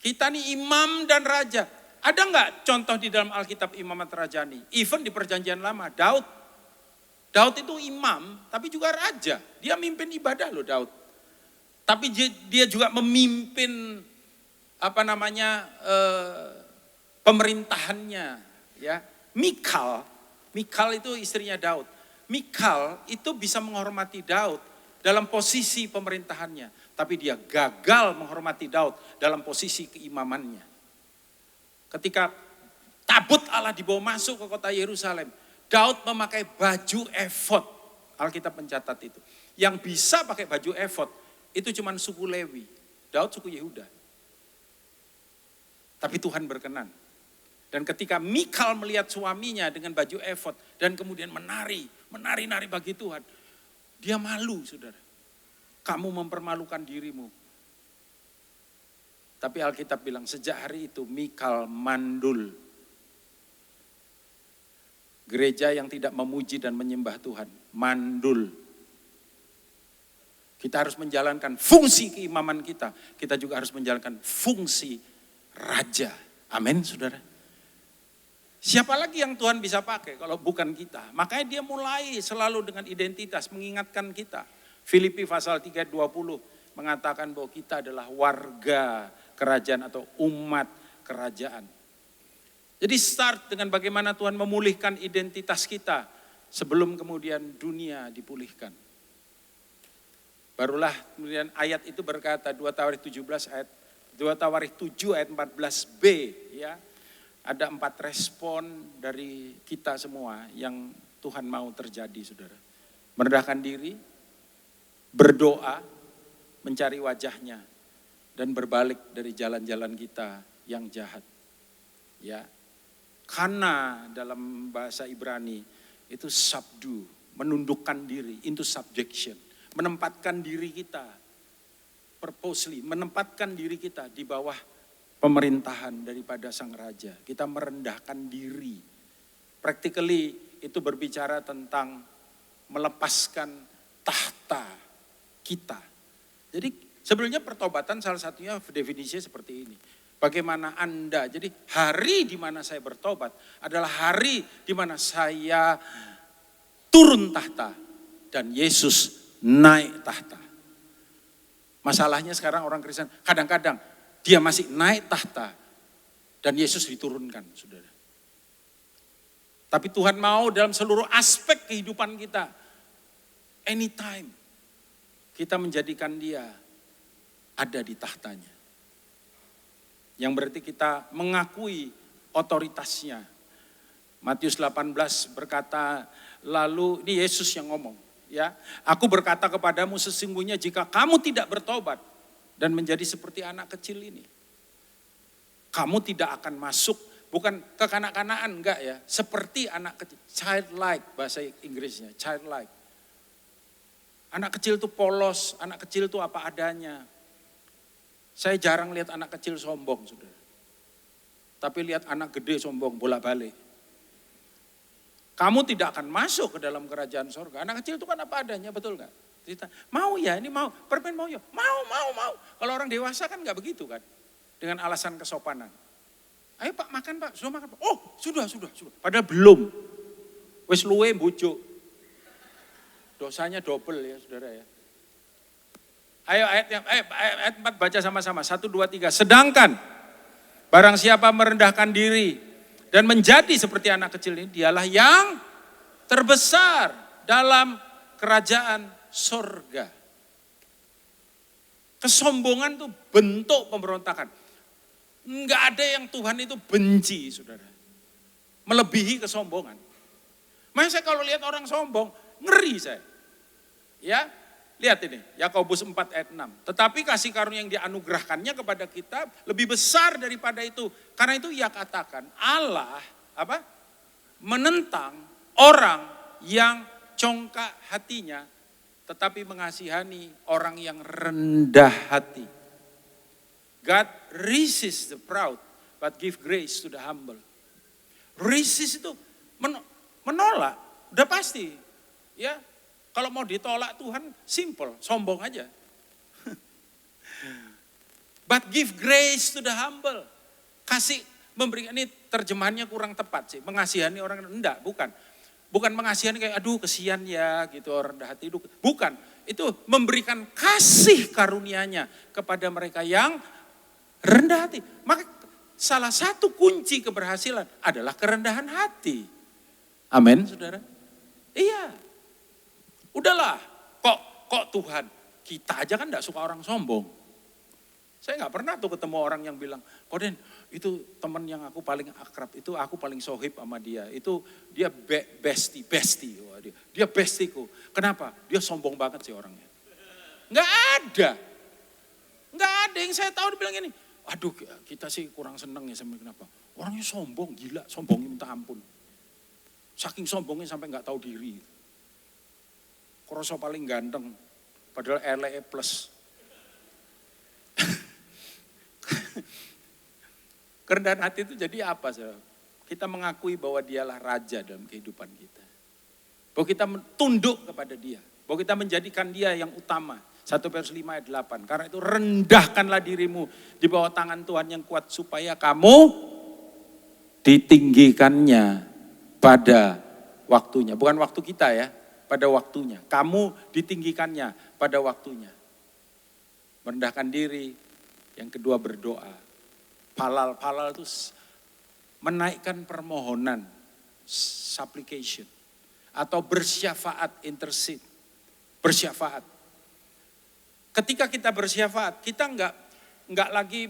Kita nih imam dan raja. Ada nggak contoh di dalam Alkitab Imamat Rajani? Even di perjanjian lama, Daud itu imam tapi juga raja. Dia mimpin ibadah loh Daud. Tapi dia juga memimpin pemerintahannya ya. Mikal itu istrinya Daud. Mikal itu bisa menghormati Daud dalam posisi pemerintahannya. Tapi dia gagal menghormati Daud dalam posisi keimamannya. Ketika tabut Allah dibawa masuk ke kota Yerusalem, Daud memakai baju efod. Alkitab mencatat itu. Yang bisa pakai baju efod itu cuma suku Lewi. Daud suku Yehuda. Tapi Tuhan berkenan. Dan ketika Mikal melihat suaminya dengan baju efod dan kemudian menari bagi Tuhan, dia malu, saudara. Kamu mempermalukan dirimu. Tapi Alkitab bilang sejak hari itu Mikal mandul. Gereja yang tidak memuji dan menyembah Tuhan, mandul. Kita harus menjalankan fungsi keimaman kita. Kita juga harus menjalankan fungsi raja. Amin, saudara. Siapa lagi yang Tuhan bisa pakai kalau bukan kita? Makanya dia mulai selalu dengan identitas, mengingatkan kita. Filipi pasal 3:20 mengatakan bahwa kita adalah warga kerajaan atau umat kerajaan. Jadi start dengan bagaimana Tuhan memulihkan identitas kita sebelum kemudian dunia dipulihkan. Barulah kemudian ayat itu berkata 2 Tawarikh 7 ayat 14b ya. Ada 4 respon dari kita semua yang Tuhan mau terjadi, saudara. Merendahkan diri, berdoa, mencari wajahnya, dan berbalik dari jalan-jalan kita yang jahat. Ya, karena dalam bahasa Ibrani itu subdu, menundukkan diri, into subjection, menempatkan diri kita, purposely, menempatkan diri kita di bawah pemerintahan daripada sang raja. Kita merendahkan diri. Practically itu berbicara tentang melepaskan tahta kita. Jadi sebenarnya pertobatan salah satunya definisinya seperti ini. Bagaimana Anda, jadi hari di mana saya bertobat adalah hari di mana saya turun tahta dan Yesus naik tahta. Masalahnya sekarang orang Kristen kadang-kadang dia masih naik tahta dan Yesus diturunkan, saudara. Tapi Tuhan mau dalam seluruh aspek kehidupan kita, anytime, kita menjadikan dia ada di tahtanya. Yang berarti kita mengakui otoritasnya. Matius 18 berkata, lalu ini Yesus yang ngomong, ya. Aku berkata kepadamu sesungguhnya jika kamu tidak bertobat dan menjadi seperti anak kecil ini, kamu tidak akan masuk, bukan kekanak-kanakan, enggak ya, seperti anak kecil, childlike bahasa Inggrisnya, childlike. Anak kecil itu polos, anak kecil itu apa adanya. Saya jarang lihat anak kecil sombong, saudara. Tapi lihat anak gede sombong, bolak-balik. Kamu tidak akan masuk ke dalam kerajaan sorga. Anak kecil itu kan apa adanya, betul gak? Mau ya, ini mau, permen mau ya, mau. Kalau orang dewasa kan gak begitu kan. Dengan alasan kesopanan. Ayo Pak, makan Pak, sudah makan Pak. Oh, sudah. Padahal belum. Wes luwe bujuk. Dosanya double ya, saudara ya. Ayo ayat 4 baca sama-sama. 1, 2, 3. Sedangkan barang siapa merendahkan diri dan menjadi seperti anak kecil ini, dialah yang terbesar dalam kerajaan sorga. Kesombongan itu bentuk pemberontakan. Enggak ada yang Tuhan itu benci, saudara. Melebihi kesombongan. Makanya saya kalau lihat orang sombong, ngeri saya. Ya, lihat ini, Yakobus 4 ayat 6. Tetapi kasih karunia yang dianugerahkannya kepada kita lebih besar daripada itu. Karena itu ia katakan, Allah menentang orang yang congkak hatinya, tetapi mengasihani orang yang rendah hati. God resists the proud, but give grace to the humble. Resist itu menolak, udah pasti. Ya, Kalau mau ditolak Tuhan, simple, sombong aja. But give grace to the humble. Kasih, memberikan, ini terjemahannya kurang tepat sih. Mengasihani orang, enggak, bukan. Bukan mengasihani kayak, aduh kesian ya gitu orang rendah hati. Bukan, itu memberikan kasih karunia-Nya kepada mereka yang rendah hati. Maka salah satu kunci keberhasilan adalah kerendahan hati. Amin, saudara. Iya. Udahlah, kok Tuhan, kita aja kan enggak suka orang sombong. Saya nggak pernah tuh ketemu orang yang bilang, Koden itu teman yang aku paling akrab, itu aku paling sohib sama dia. Itu dia bestie. Wah, dia bestieku. Kenapa? Dia sombong banget sih orangnya. Nggak ada. Nggak ada yang saya tahu dia bilang gini, aduh kita sih kurang seneng ya sama kenapa. Orangnya sombong, gila, sombongnya minta ampun. Saking sombongnya sampai nggak tahu diri. Kroso paling ganteng, padahal LE plus. Kerendahan hati itu jadi apa? Saudara? Kita mengakui bahwa dialah raja dalam kehidupan kita. Bahwa kita tunduk kepada dia. Bahwa kita menjadikan dia yang utama. 1 Petrus 5 ayat 8. Karena itu rendahkanlah dirimu di bawah tangan Tuhan yang kuat. Supaya kamu ditinggikannya pada waktunya. Bukan waktu kita ya, pada waktunya. Kamu ditinggikannya pada waktunya. Merendahkan diri. Yang kedua berdoa. Palal itu menaikkan permohonan, supplication. Atau bersyafaat, intercede. Bersyafaat. Ketika kita bersyafaat, kita enggak lagi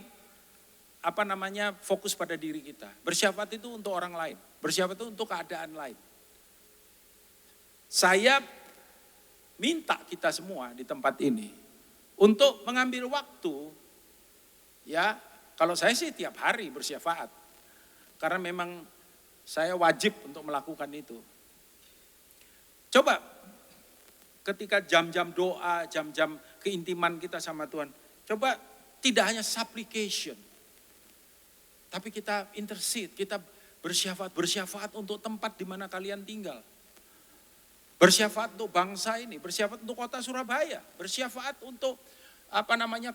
fokus pada diri kita. Bersyafaat itu untuk orang lain. Bersyafaat itu untuk keadaan lain. Saya minta kita semua di tempat ini untuk mengambil waktu, ya, kalau saya sih tiap hari bersyafaat. Karena memang saya wajib untuk melakukan itu. Coba ketika jam-jam doa, jam-jam keintiman kita sama Tuhan. Coba tidak hanya supplication. Tapi kita intercede, kita bersyafaat untuk tempat di mana kalian tinggal. Bersyafaat untuk bangsa ini, bersyafaat untuk kota Surabaya, bersyafaat untuk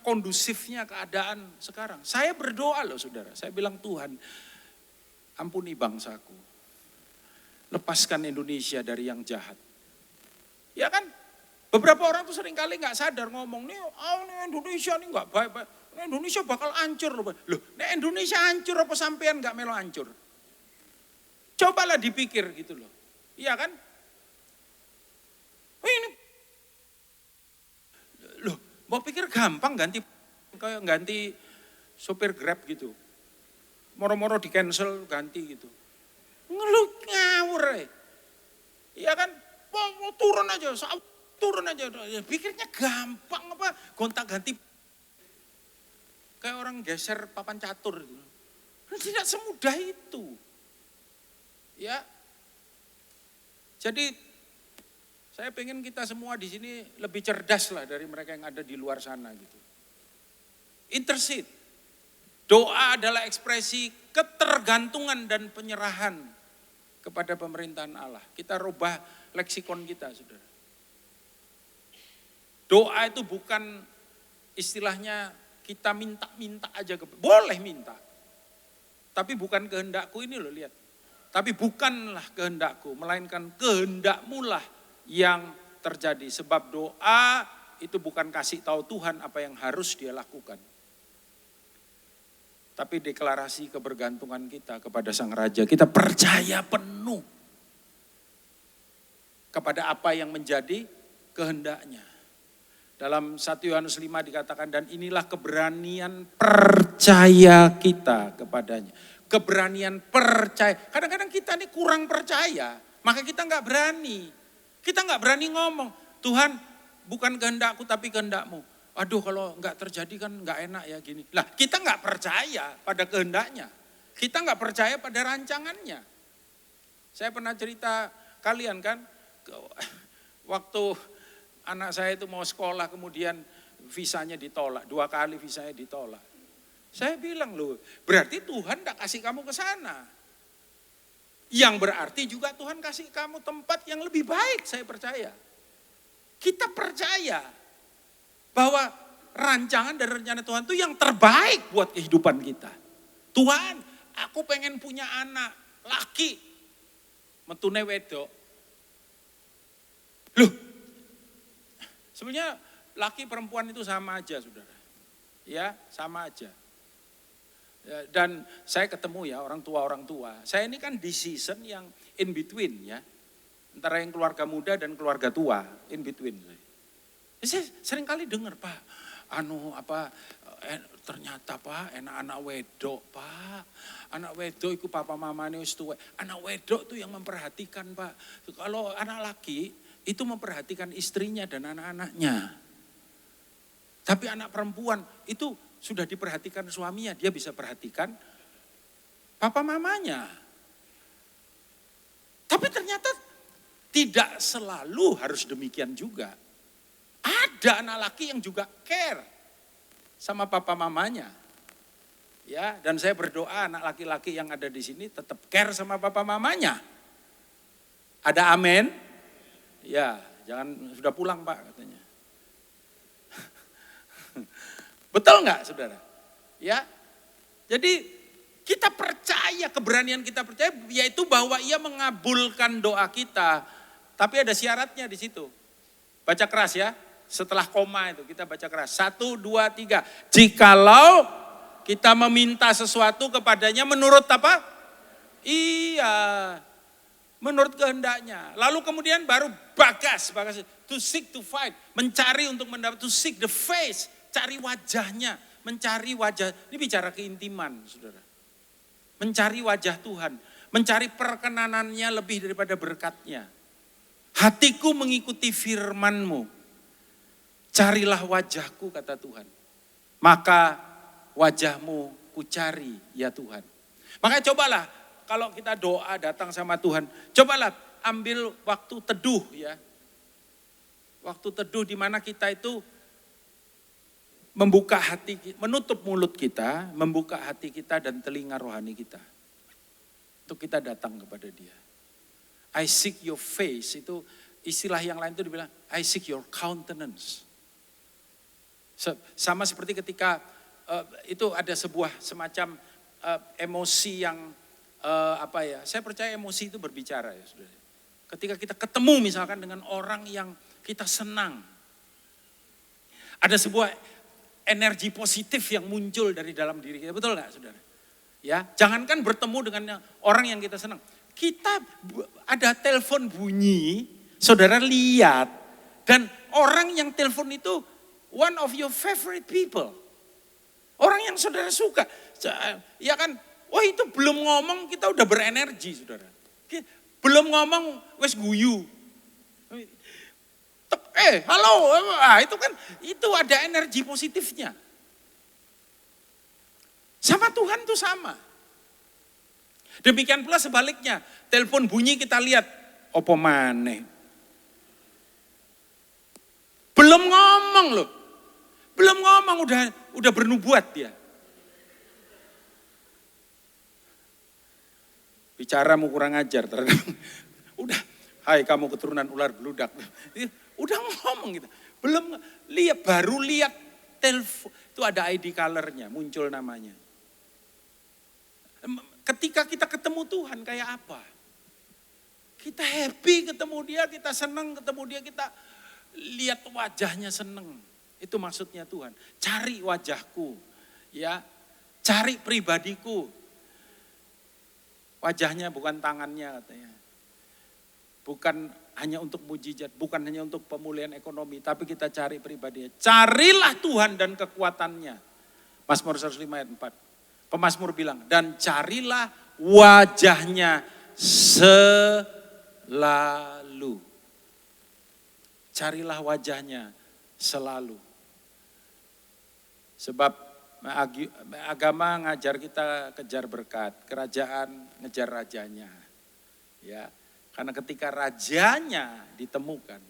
kondusifnya keadaan sekarang. Saya berdoa loh saudara, saya bilang Tuhan ampuni bangsaku. Lepaskan Indonesia dari yang jahat. Ya kan, beberapa orang tuh seringkali gak sadar ngomong, nih Indonesia nih gak baik-baik. Indonesia bakal hancur loh. Loh, Indonesia hancur apa sampean gak melo hancur? Cobalah dipikir gitu loh. Iya kan? Ini loh, mau pikir gampang ganti sopir Grab gitu. Moro-moro di cancel ganti gitu. Ngeluh ngawur Iya kan? Mau turun aja. Pikirnya gampang apa? Gonta-ganti. Kayak orang geser papan catur gitu. Tidak semudah itu. Ya. Jadi saya pengen kita semua di sini lebih cerdas lah dari mereka yang ada di luar sana gitu. Intercede. Doa adalah ekspresi ketergantungan dan penyerahan kepada pemerintahan Allah. Kita rubah leksikon kita, saudara. Doa itu bukan istilahnya kita minta-minta aja. Boleh minta. Tapi bukan kehendakku ini loh, lihat. Tapi bukanlah kehendakku, melainkan kehendakmu lah yang terjadi. Sebab doa itu bukan kasih tahu Tuhan apa yang harus dia lakukan. Tapi deklarasi kebergantungan kita kepada Sang Raja. Kita percaya penuh kepada apa yang menjadi kehendaknya. Dalam 1 Yohanes 5 dikatakan, dan inilah keberanian percaya kita kepadanya. Keberanian percaya. Kadang-kadang kita ini kurang percaya, maka kita nggak berani. Kita nggak berani ngomong, Tuhan bukan kehendakku tapi kehendakmu. Aduh kalau nggak terjadi kan nggak enak ya gini. Lah kita nggak percaya pada kehendaknya. Kita nggak percaya pada rancangannya. Saya pernah cerita kalian kan, waktu anak saya itu mau sekolah kemudian visanya ditolak. 2 kali visanya ditolak. Saya bilang loh, berarti Tuhan nggak kasih kamu ke sana. Yang berarti juga Tuhan kasih kamu tempat yang lebih baik, saya percaya. kita percaya bahwa rancangan dan rencana Tuhan itu yang terbaik buat kehidupan kita. Tuhan, aku pengen punya anak laki, metune wedok. Loh, sebenarnya laki perempuan itu sama aja, saudara. Ya, sama aja. Ya, dan saya ketemu ya orang tua. Saya ini kan di season yang in between ya. Antara yang keluarga muda dan keluarga tua, in between. Saya sering kali dengar, Pak, ternyata Pak, anak wedok Pak. Anak wedok itu papa mamane wis tuwek. Anak wedok itu yang memperhatikan Pak. Kalau anak laki itu memperhatikan istrinya dan anak-anaknya. Tapi anak perempuan itu sudah diperhatikan suaminya, dia bisa perhatikan papa mamanya. Tapi ternyata tidak selalu harus demikian juga. Ada anak laki yang juga care sama papa mamanya. Ya, dan saya berdoa anak laki-laki yang ada di sini tetap care sama papa mamanya. Ada amin? Ya, jangan sudah pulang Pak katanya. Betul nggak saudara? Ya, jadi kita percaya, keberanian kita percaya yaitu bahwa ia mengabulkan doa kita. Tapi ada syaratnya di situ. Baca keras ya, setelah koma itu kita baca keras. 1, 2, 3. Jikalau kita meminta sesuatu kepadanya menurut apa? Iya, menurut kehendaknya. Lalu kemudian baru bagas. To seek, to find. Mencari untuk mendapat, to seek the face. Cari wajahnya, mencari wajah. Ini bicara keintiman saudara. Mencari wajah Tuhan. Mencari perkenanannya lebih daripada berkatnya. Hatiku mengikuti firman-Mu. Carilah wajahku kata Tuhan. Maka wajah-Mu kucari ya Tuhan. Makanya cobalah kalau kita doa datang sama Tuhan. Cobalah ambil waktu teduh ya. Waktu teduh di mana kita itu membuka hati, menutup mulut kita, membuka hati kita dan telinga rohani kita. Untuk kita datang kepada Dia. I seek your face, itu istilah yang lain itu dibilang, I seek your countenance. Sama seperti ketika itu ada sebuah semacam emosi yang saya percaya emosi itu berbicara ya saudara. Ketika kita ketemu misalkan dengan orang yang kita senang. Ada sebuah energi positif yang muncul dari dalam diri kita, betul gak saudara? Ya, jangankan bertemu dengan orang yang kita senang. Kita ada telepon bunyi, saudara lihat, dan orang yang telepon itu one of your favorite people. Orang yang saudara suka. Ya kan, wah itu belum ngomong kita udah berenergi saudara. Belum ngomong wes guyu. Halo, itu kan itu ada energi positifnya. Sama Tuhan tuh sama. Demikian pula sebaliknya, telepon bunyi kita lihat, opo maneh. Belum ngomong loh. Belum ngomong udah bernubuat dia. Bicaramu kurang ajar terhadap udah, hai kamu keturunan ular beludak. Udah ngomong gitu. Belum lihat, baru lihat telepon, itu ada ID color-nya, muncul namanya. Ketika kita ketemu Tuhan kayak apa? Kita happy ketemu dia, kita senang ketemu dia, kita lihat wajahnya senang. Itu maksudnya Tuhan. Cari wajahku, ya, cari pribadiku. Wajahnya bukan tangannya katanya. Bukan hanya untuk mujizat, bukan hanya untuk pemulihan ekonomi, tapi kita cari pribadinya. Carilah Tuhan dan kekuatannya. Mazmur 105 ayat 4. Pemazmur bilang, dan carilah wajahnya selalu. Carilah wajahnya selalu. Sebab agama ngajar kita kejar berkat, kerajaan ngejar rajanya. Ya, karena ketika rajanya ditemukan,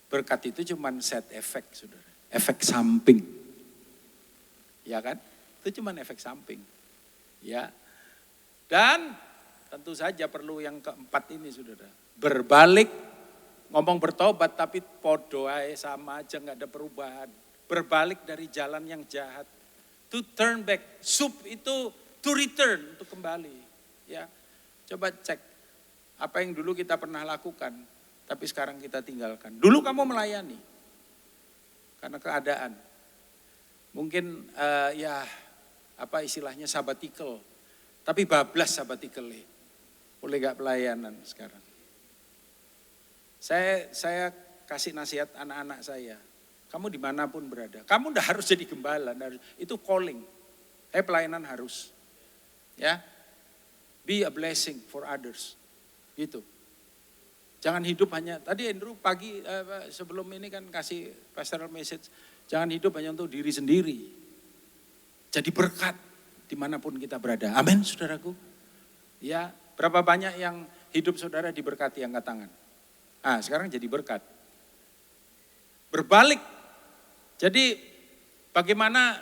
berkat itu cuma set efek, saudara. Efek samping. Ya kan? Itu cuma efek samping. Ya. Dan tentu saja perlu yang keempat ini saudara. Berbalik ngomong bertobat tapi podo ae sama aja nggak ada perubahan. Berbalik dari jalan yang jahat. To turn back. Sup itu to return, untuk kembali. Ya, coba cek apa yang dulu kita pernah lakukan, tapi sekarang kita tinggalkan. Dulu kamu melayani karena keadaan. Mungkin apa istilahnya sabbatical, tapi bablas sabbatical. Boleh gak pelayanan sekarang? Saya kasih nasihat anak-anak saya. Kamu dimanapun berada, kamu udah harus jadi gembala. Itu calling. Pelayanan harus. Ya, be a blessing for others. Gitu. Jangan hidup hanya, tadi Andrew pagi sebelum ini kan kasih pastoral message. Jangan hidup hanya untuk diri sendiri. Jadi berkat dimanapun kita berada. Amin saudaraku. Ya, berapa banyak yang hidup saudara diberkati, angkat tangan. Sekarang jadi berkat. Berbalik. Jadi bagaimana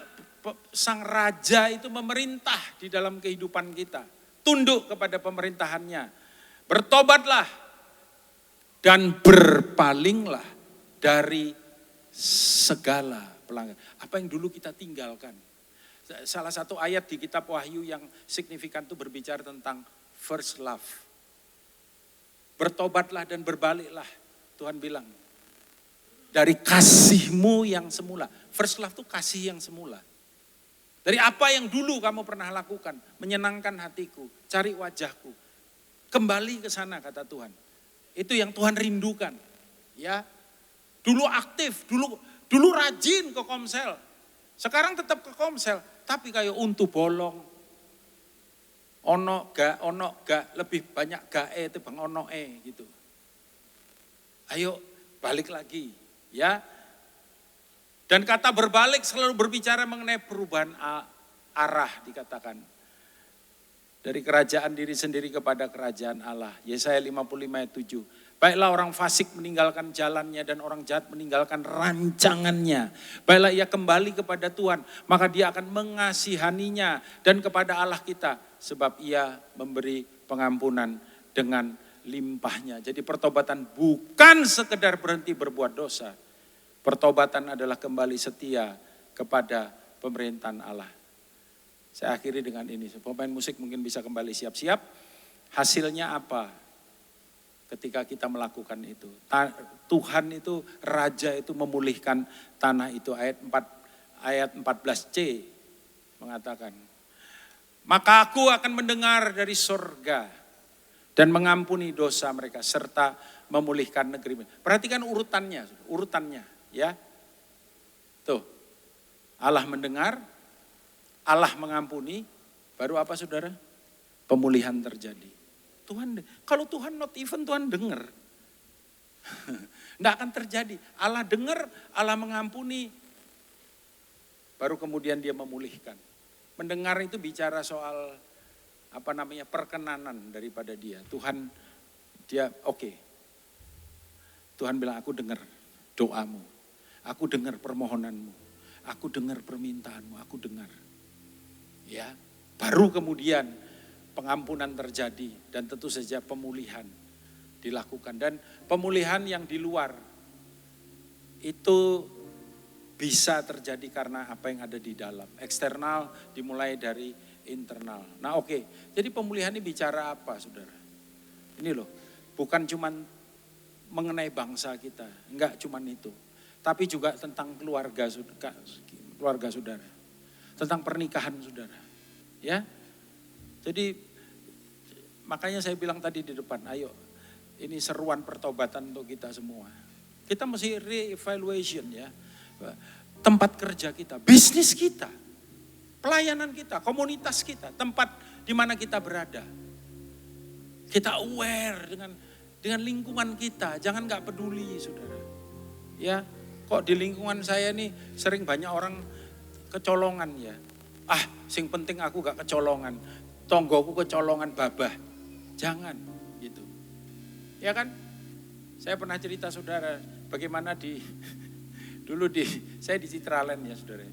sang raja itu memerintah di dalam kehidupan kita. Tunduk kepada pemerintahannya. Bertobatlah dan berpalinglah dari segala pelanggaran. Apa yang dulu kita tinggalkan. Salah satu ayat di kitab Wahyu yang signifikan itu berbicara tentang first love. Bertobatlah dan berbaliklah. Tuhan bilang, dari kasihmu yang semula. First love itu kasih yang semula. Dari apa yang dulu kamu pernah lakukan, menyenangkan hatiku, cari wajahku. Kembali ke sana kata Tuhan. Itu yang Tuhan rindukan. Ya. Dulu aktif, dulu rajin ke komsel. Sekarang tetap ke komsel, tapi kayak untu bolong. Ono gak, lebih banyak gae itu bang ono gitu. Ayo balik lagi, ya. Dan kata berbalik selalu berbicara mengenai perubahan arah dikatakan. Dari kerajaan diri sendiri kepada kerajaan Allah. Yesaya 55 ayat 7. Baiklah orang fasik meninggalkan jalannya dan orang jahat meninggalkan rancangannya. Baiklah ia kembali kepada Tuhan, maka dia akan mengasihaninya dan kepada Allah kita. Sebab ia memberi pengampunan dengan limpahnya. Jadi pertobatan bukan sekedar berhenti berbuat dosa. Pertobatan adalah kembali setia kepada pemerintahan Allah. Saya akhiri dengan ini. Pemain musik mungkin bisa kembali siap-siap. Hasilnya apa ketika kita melakukan itu? Tuhan itu, Raja itu memulihkan tanah itu. Ayat 14c mengatakan, maka aku akan mendengar dari sorga dan mengampuni dosa mereka serta memulihkan negeri. Perhatikan urutannya ya. Tuh, Allah mendengar, Allah mengampuni, baru apa saudara? Pemulihan terjadi. Kalau Tuhan not even, Tuhan dengar. Nggak akan terjadi. Allah dengar, Allah mengampuni, baru kemudian dia memulihkan. Mendengar itu bicara soal perkenanan daripada dia. Tuhan, dia oke. Tuhan bilang, aku dengar doamu. Aku dengar permohonanmu. Aku dengar permintaanmu, aku dengar. Ya, baru kemudian pengampunan terjadi dan tentu saja pemulihan dilakukan. Dan pemulihan yang di luar itu bisa terjadi karena apa yang ada di dalam. Eksternal dimulai dari internal. Nah oke, jadi pemulihan ini bicara apa saudara? Ini loh, bukan cuman mengenai bangsa kita, enggak cuman itu. Tapi juga tentang keluarga saudara. Tentang pernikahan saudara. Ya, jadi makanya saya bilang tadi di depan, ayo ini seruan pertobatan untuk kita semua. Kita mesti re-evaluation ya. Tempat kerja kita, bisnis kita, pelayanan kita, komunitas kita, tempat di mana kita berada. Kita aware dengan lingkungan kita, jangan gak peduli saudara. Ya, kok di lingkungan saya nih sering banyak orang kecolongan ya. Sing penting aku gak kecolongan, tonggoku kecolongan babah. Jangan gitu. Ya kan? Saya pernah cerita saudara, bagaimana saya di Citraland ya saudara.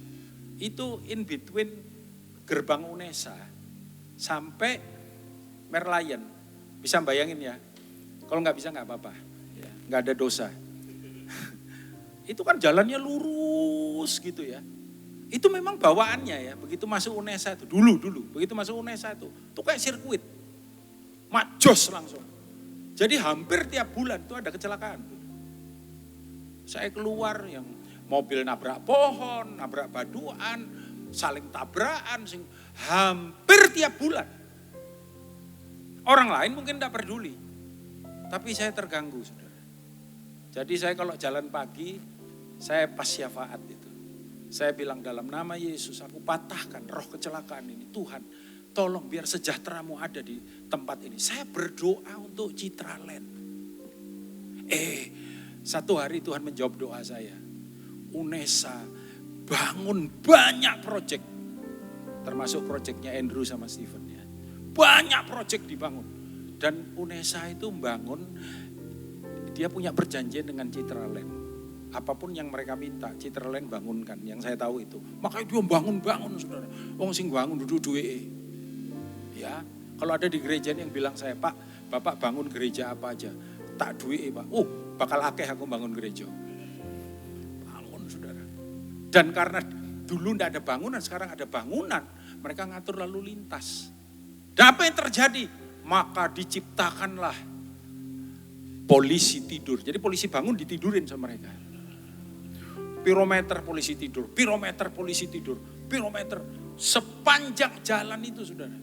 Itu in between gerbang Unesa sampai Merlion. Bisa bayangin ya. Kalau nggak bisa nggak apa-apa. Ya. nggak ada dosa. Itu kan jalannya lurus gitu ya. Itu memang bawaannya ya, begitu masuk UNESA itu, dulu, begitu masuk UNESA itu kayak sirkuit. Majos langsung. Jadi hampir tiap bulan itu ada kecelakaan. Saya keluar yang mobil nabrak pohon, nabrak baduan, saling tabrakan, hampir tiap bulan. Orang lain mungkin tidak peduli, tapi saya terganggu, saudara. Jadi saya kalau jalan pagi, saya pas syafaat itu. Saya bilang dalam nama Yesus, aku patahkan roh kecelakaan ini. Tuhan, tolong biar sejahteramu ada di tempat ini. Saya berdoa untuk Citraland. Satu hari Tuhan menjawab doa saya. UNESA bangun banyak proyek. Termasuk proyeknya Andrew sama Stephen ya. Banyak proyek dibangun. Dan UNESA itu membangun, dia punya perjanjian dengan Citraland. Apapun yang mereka minta, Citraland bangunkan. Yang saya tahu itu. Makanya dia bangun-bangun, saudara. Wong sing bangun duduk duwe. Ya, kalau ada di gereja yang bilang saya, Pak, Bapak bangun gereja apa aja. Tak duwe, Pak. Bakal akeh aku bangun gereja. Bangun, saudara. Dan karena dulu tidak ada bangunan, sekarang ada bangunan. Mereka ngatur lalu lintas. Dan apa yang terjadi? Maka diciptakanlah polisi tidur. Jadi polisi bangun ditidurin sama mereka. Pirometer polisi tidur, pirometer polisi tidur, pirometer. Sepanjang jalan itu, saudara.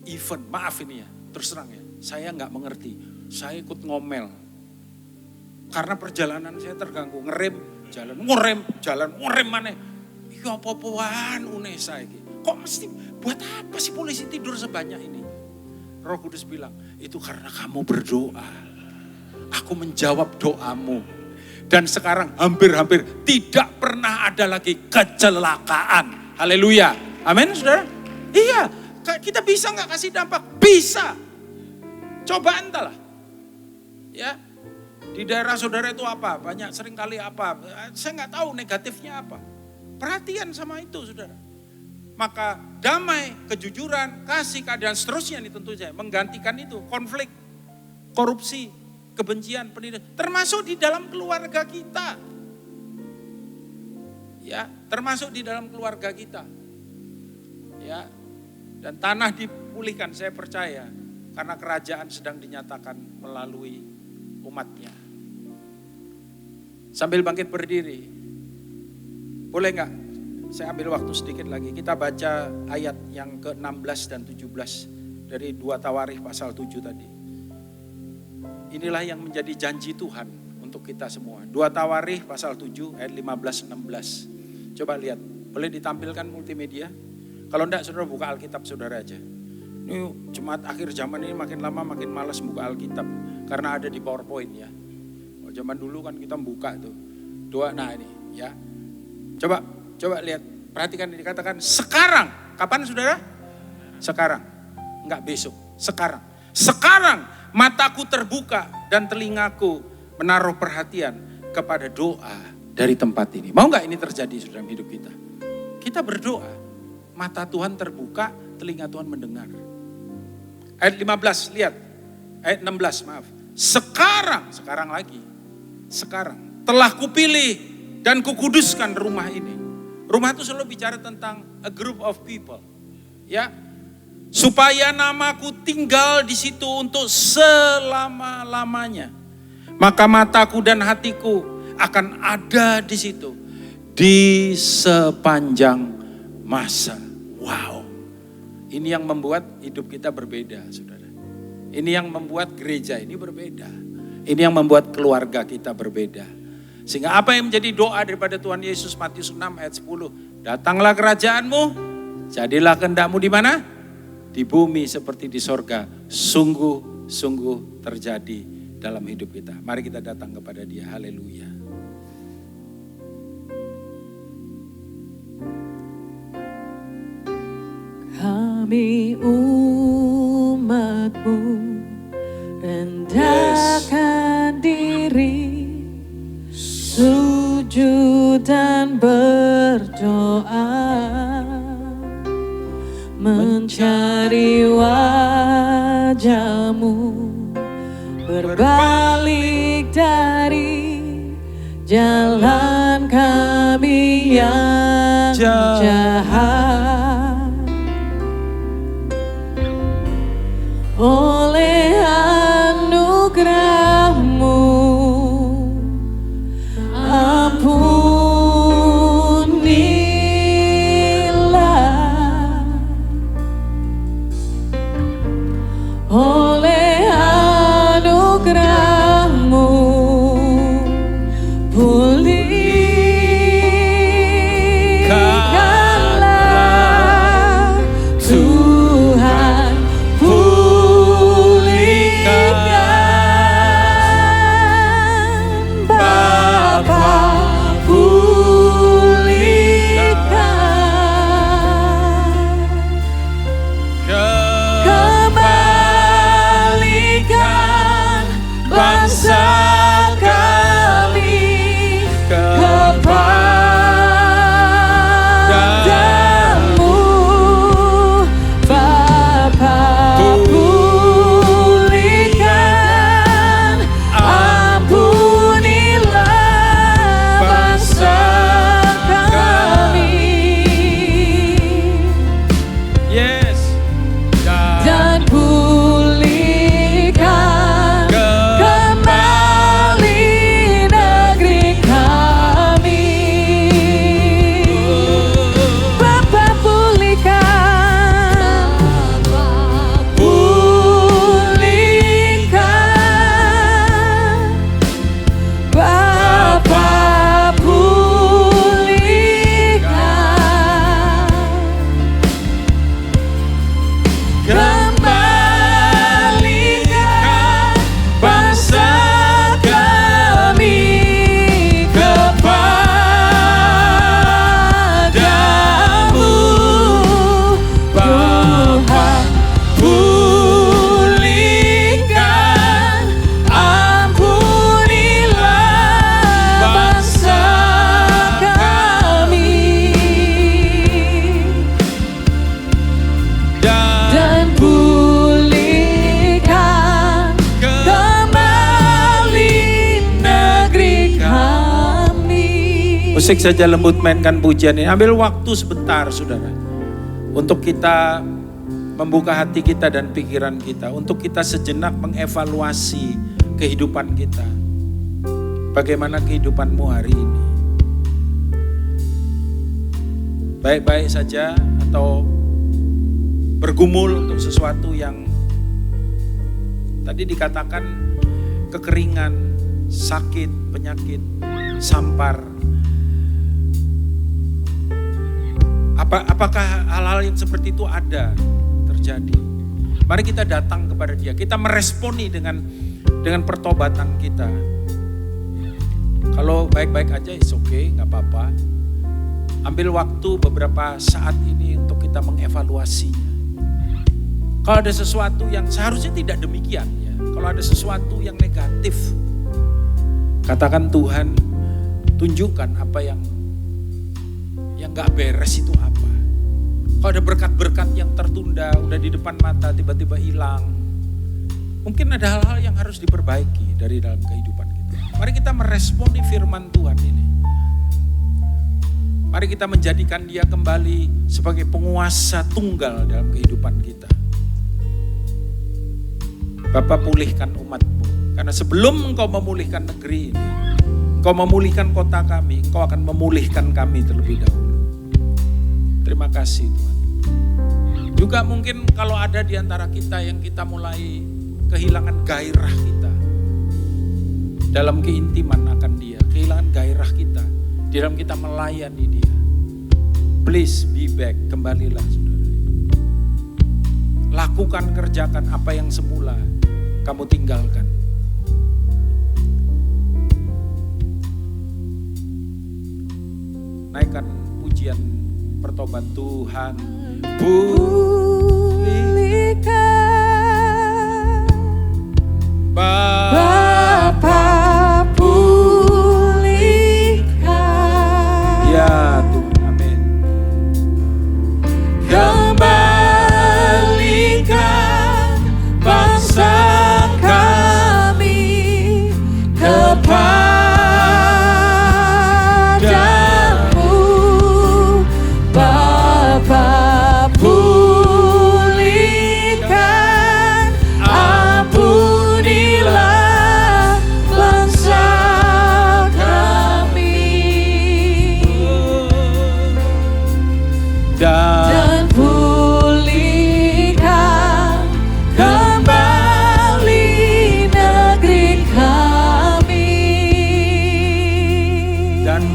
Even, maaf ini ya, terus terang ya, saya nggak mengerti. Saya ikut ngomel. Karena perjalanan saya terganggu, ngerem, jalan, mana. Ya apa-apaan UNESA ini. Kok mesti, buat apa sih polisi tidur sebanyak ini? Roh Kudus bilang, itu karena kamu berdoa. Aku menjawab doamu. Dan sekarang hampir-hampir tidak pernah ada lagi kecelakaan. Haleluya. Amin, saudara? Iya, kita bisa nggak kasih dampak? Bisa. Coba entahlah. Ya, di daerah saudara itu apa? Banyak seringkali apa? Saya nggak tahu negatifnya apa. Perhatian sama itu, saudara. Maka damai, kejujuran, kasih, keadilan, seterusnya ini tentu saja menggantikan itu. Konflik, korupsi, kebencian, pendidikan. Termasuk di dalam keluarga kita. Ya, termasuk di dalam keluarga kita. Ya, dan tanah dipulihkan, saya percaya. Karena kerajaan sedang dinyatakan melalui umatnya. Sambil bangkit berdiri. Boleh enggak? Saya ambil waktu sedikit lagi. Kita baca ayat yang ke-16 dan 17 dari 2 Tawarikh pasal 7 tadi. Inilah yang menjadi janji Tuhan untuk kita semua. 2 Tawarikh pasal 7 ayat 15-16. Coba lihat, boleh ditampilkan multimedia? Kalau enggak, saudara buka Alkitab saudara aja. Ini jemaat akhir zaman ini makin lama makin malas buka Alkitab. Karena ada di PowerPoint ya. Kalau zaman dulu kan kita buka tuh. Nah ini ya. Coba lihat, perhatikan ini dikatakan sekarang. Kapan saudara? Sekarang. Enggak besok, sekarang. Sekarang mataku terbuka dan telingaku menaruh perhatian kepada doa dari tempat ini. Mau enggak ini terjadi dalam hidup kita? Kita berdoa, mata Tuhan terbuka, telinga Tuhan mendengar. Ayat 15, lihat. Ayat 16, maaf. Sekarang lagi. Sekarang telah kupilih dan kukuduskan rumah ini. Rumah itu selalu bicara tentang a group of people. Ya. Supaya namaku tinggal di situ untuk selama-lamanya. Maka mataku dan hatiku akan ada di situ. Di sepanjang masa. Wow. Ini yang membuat hidup kita berbeda, saudara. Ini yang membuat gereja ini berbeda. Ini yang membuat keluarga kita berbeda. Sehingga apa yang menjadi doa daripada Tuhan Yesus, Matius 6 ayat 10. Datanglah kerajaanmu, jadilah kehendakmu di mana? Di bumi seperti di sorga. Sungguh-sungguh terjadi dalam hidup kita. Mari kita datang kepada Dia. Haleluya. Kami umat-Mu rendahkan diri, sujud dan berdoa, mencari wajah-Mu, berbalik jalan kami yang jahat. Oleh anugerah-Mu ampunilah. Oleh anugerah-Mu pulihkanlah Tuhan, pulihkan Bapa, pulihkan, kembalikan bangsa kami kepadamu, Bapa, pulihkan, ampunilah bangsa kami. Yes. Dan pulihkan kembali negeri kami. Bapa, pulihkan, pulihkan, Bapa, pulihkan, kembalikan bangsa kami kepadamu, Tuhan, pulihkan, ampunilah bangsa kami. Dan pulihkan kembali negeri kami. Musik saja lembut, mainkan pujian ini. Ambil waktu sebentar, saudara, untuk kita membuka hati kita dan pikiran kita, untuk kita sejenak mengevaluasi kehidupan kita. Bagaimana kehidupanmu hari ini? Baik-baik saja atau bergumul untuk sesuatu yang tadi dikatakan kekeringan, sakit, penyakit, sampar. Apakah hal-hal yang seperti itu ada terjadi? Mari kita datang kepada Dia. Kita meresponi dengan pertobatan kita. Kalau baik-baik aja, it's okay, nggak apa-apa. Ambil waktu beberapa saat ini untuk kita mengevaluasinya. Kalau ada sesuatu yang seharusnya tidak demikian ya. Kalau ada sesuatu yang negatif, katakan, Tuhan, tunjukkan apa yang gak beres itu apa. Kalau ada berkat-berkat yang tertunda, udah di depan mata, tiba-tiba hilang. Mungkin ada hal-hal yang harus diperbaiki dari dalam kehidupan kita. Mari kita meresponi firman Tuhan ini. Mari kita menjadikan Dia kembali sebagai penguasa tunggal dalam kehidupan kita. Bapa, pulihkan umat-Mu. Karena sebelum Engkau memulihkan negeri ini, Engkau memulihkan kota kami, Engkau akan memulihkan kami terlebih dahulu. Terima kasih Tuhan. Juga mungkin kalau ada di antara kita yang kita mulai kehilangan gairah kita dalam keintiman akan Dia, kehilangan gairah kita di dalam kita melayani Dia. Please be back, kembalilah saudara. Lakukan, kerjakan apa yang semula kamu tinggalkan. Naikkan pujian pertobat Tuhan. Pulihkan Bapa, pulihkan. ya Tuhan, amin. Kembalikan bangsa kami kepadamu,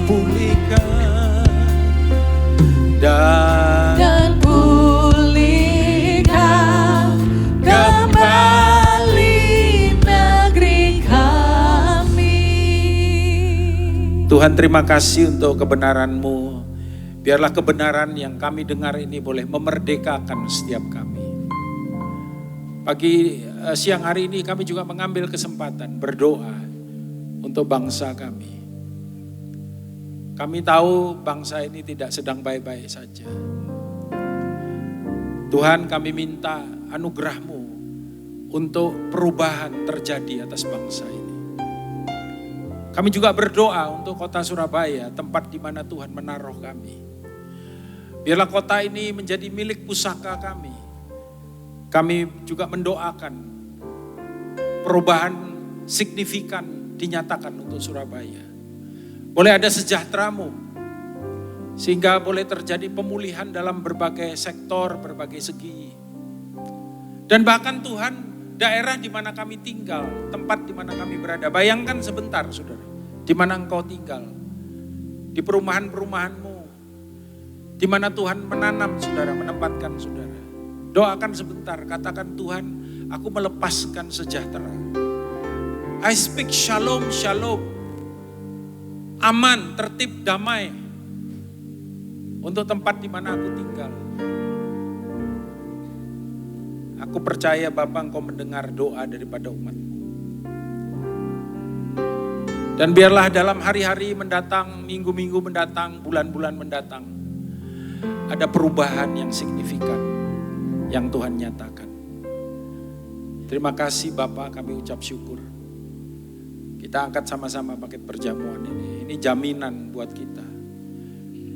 pulihkan dan pulihkan kembali negeri kami. Tuhan, terima kasih untuk kebenaran-Mu. Biarlah kebenaran yang kami dengar ini boleh memerdekakan setiap kami. Pagi siang hari ini kami juga mengambil kesempatan berdoa untuk bangsa kami. Kami tahu bangsa ini tidak sedang baik-baik saja. Tuhan, kami minta anugerah-Mu untuk perubahan terjadi atas bangsa ini. Kami juga berdoa untuk kota Surabaya, tempat di mana Tuhan menaruh kami. Biarlah kota ini menjadi milik pusaka kami. Kami juga mendoakan perubahan signifikan dinyatakan untuk Surabaya. Boleh ada sejahtera-Mu, sehingga boleh terjadi pemulihan dalam berbagai sektor, berbagai segi. Dan bahkan Tuhan, daerah di mana kami tinggal, tempat di mana kami berada. Bayangkan sebentar, saudara, di mana Engkau tinggal. Di perumahan-perumahan-Mu, di mana Tuhan menanam saudara, menempatkan saudara. Doakan sebentar, katakan, Tuhan, aku melepaskan sejahtera. I speak shalom, shalom. Aman, tertib, damai. Untuk tempat di mana aku tinggal. Aku percaya Bapa, Engkau mendengar doa daripada umat-Mu. Dan biarlah dalam hari-hari mendatang, minggu-minggu mendatang, bulan-bulan mendatang, ada perubahan yang signifikan yang Tuhan nyatakan. Terima kasih Bapa, kami ucap syukur. Kita angkat sama-sama paket perjamuan ini. Ini jaminan buat kita.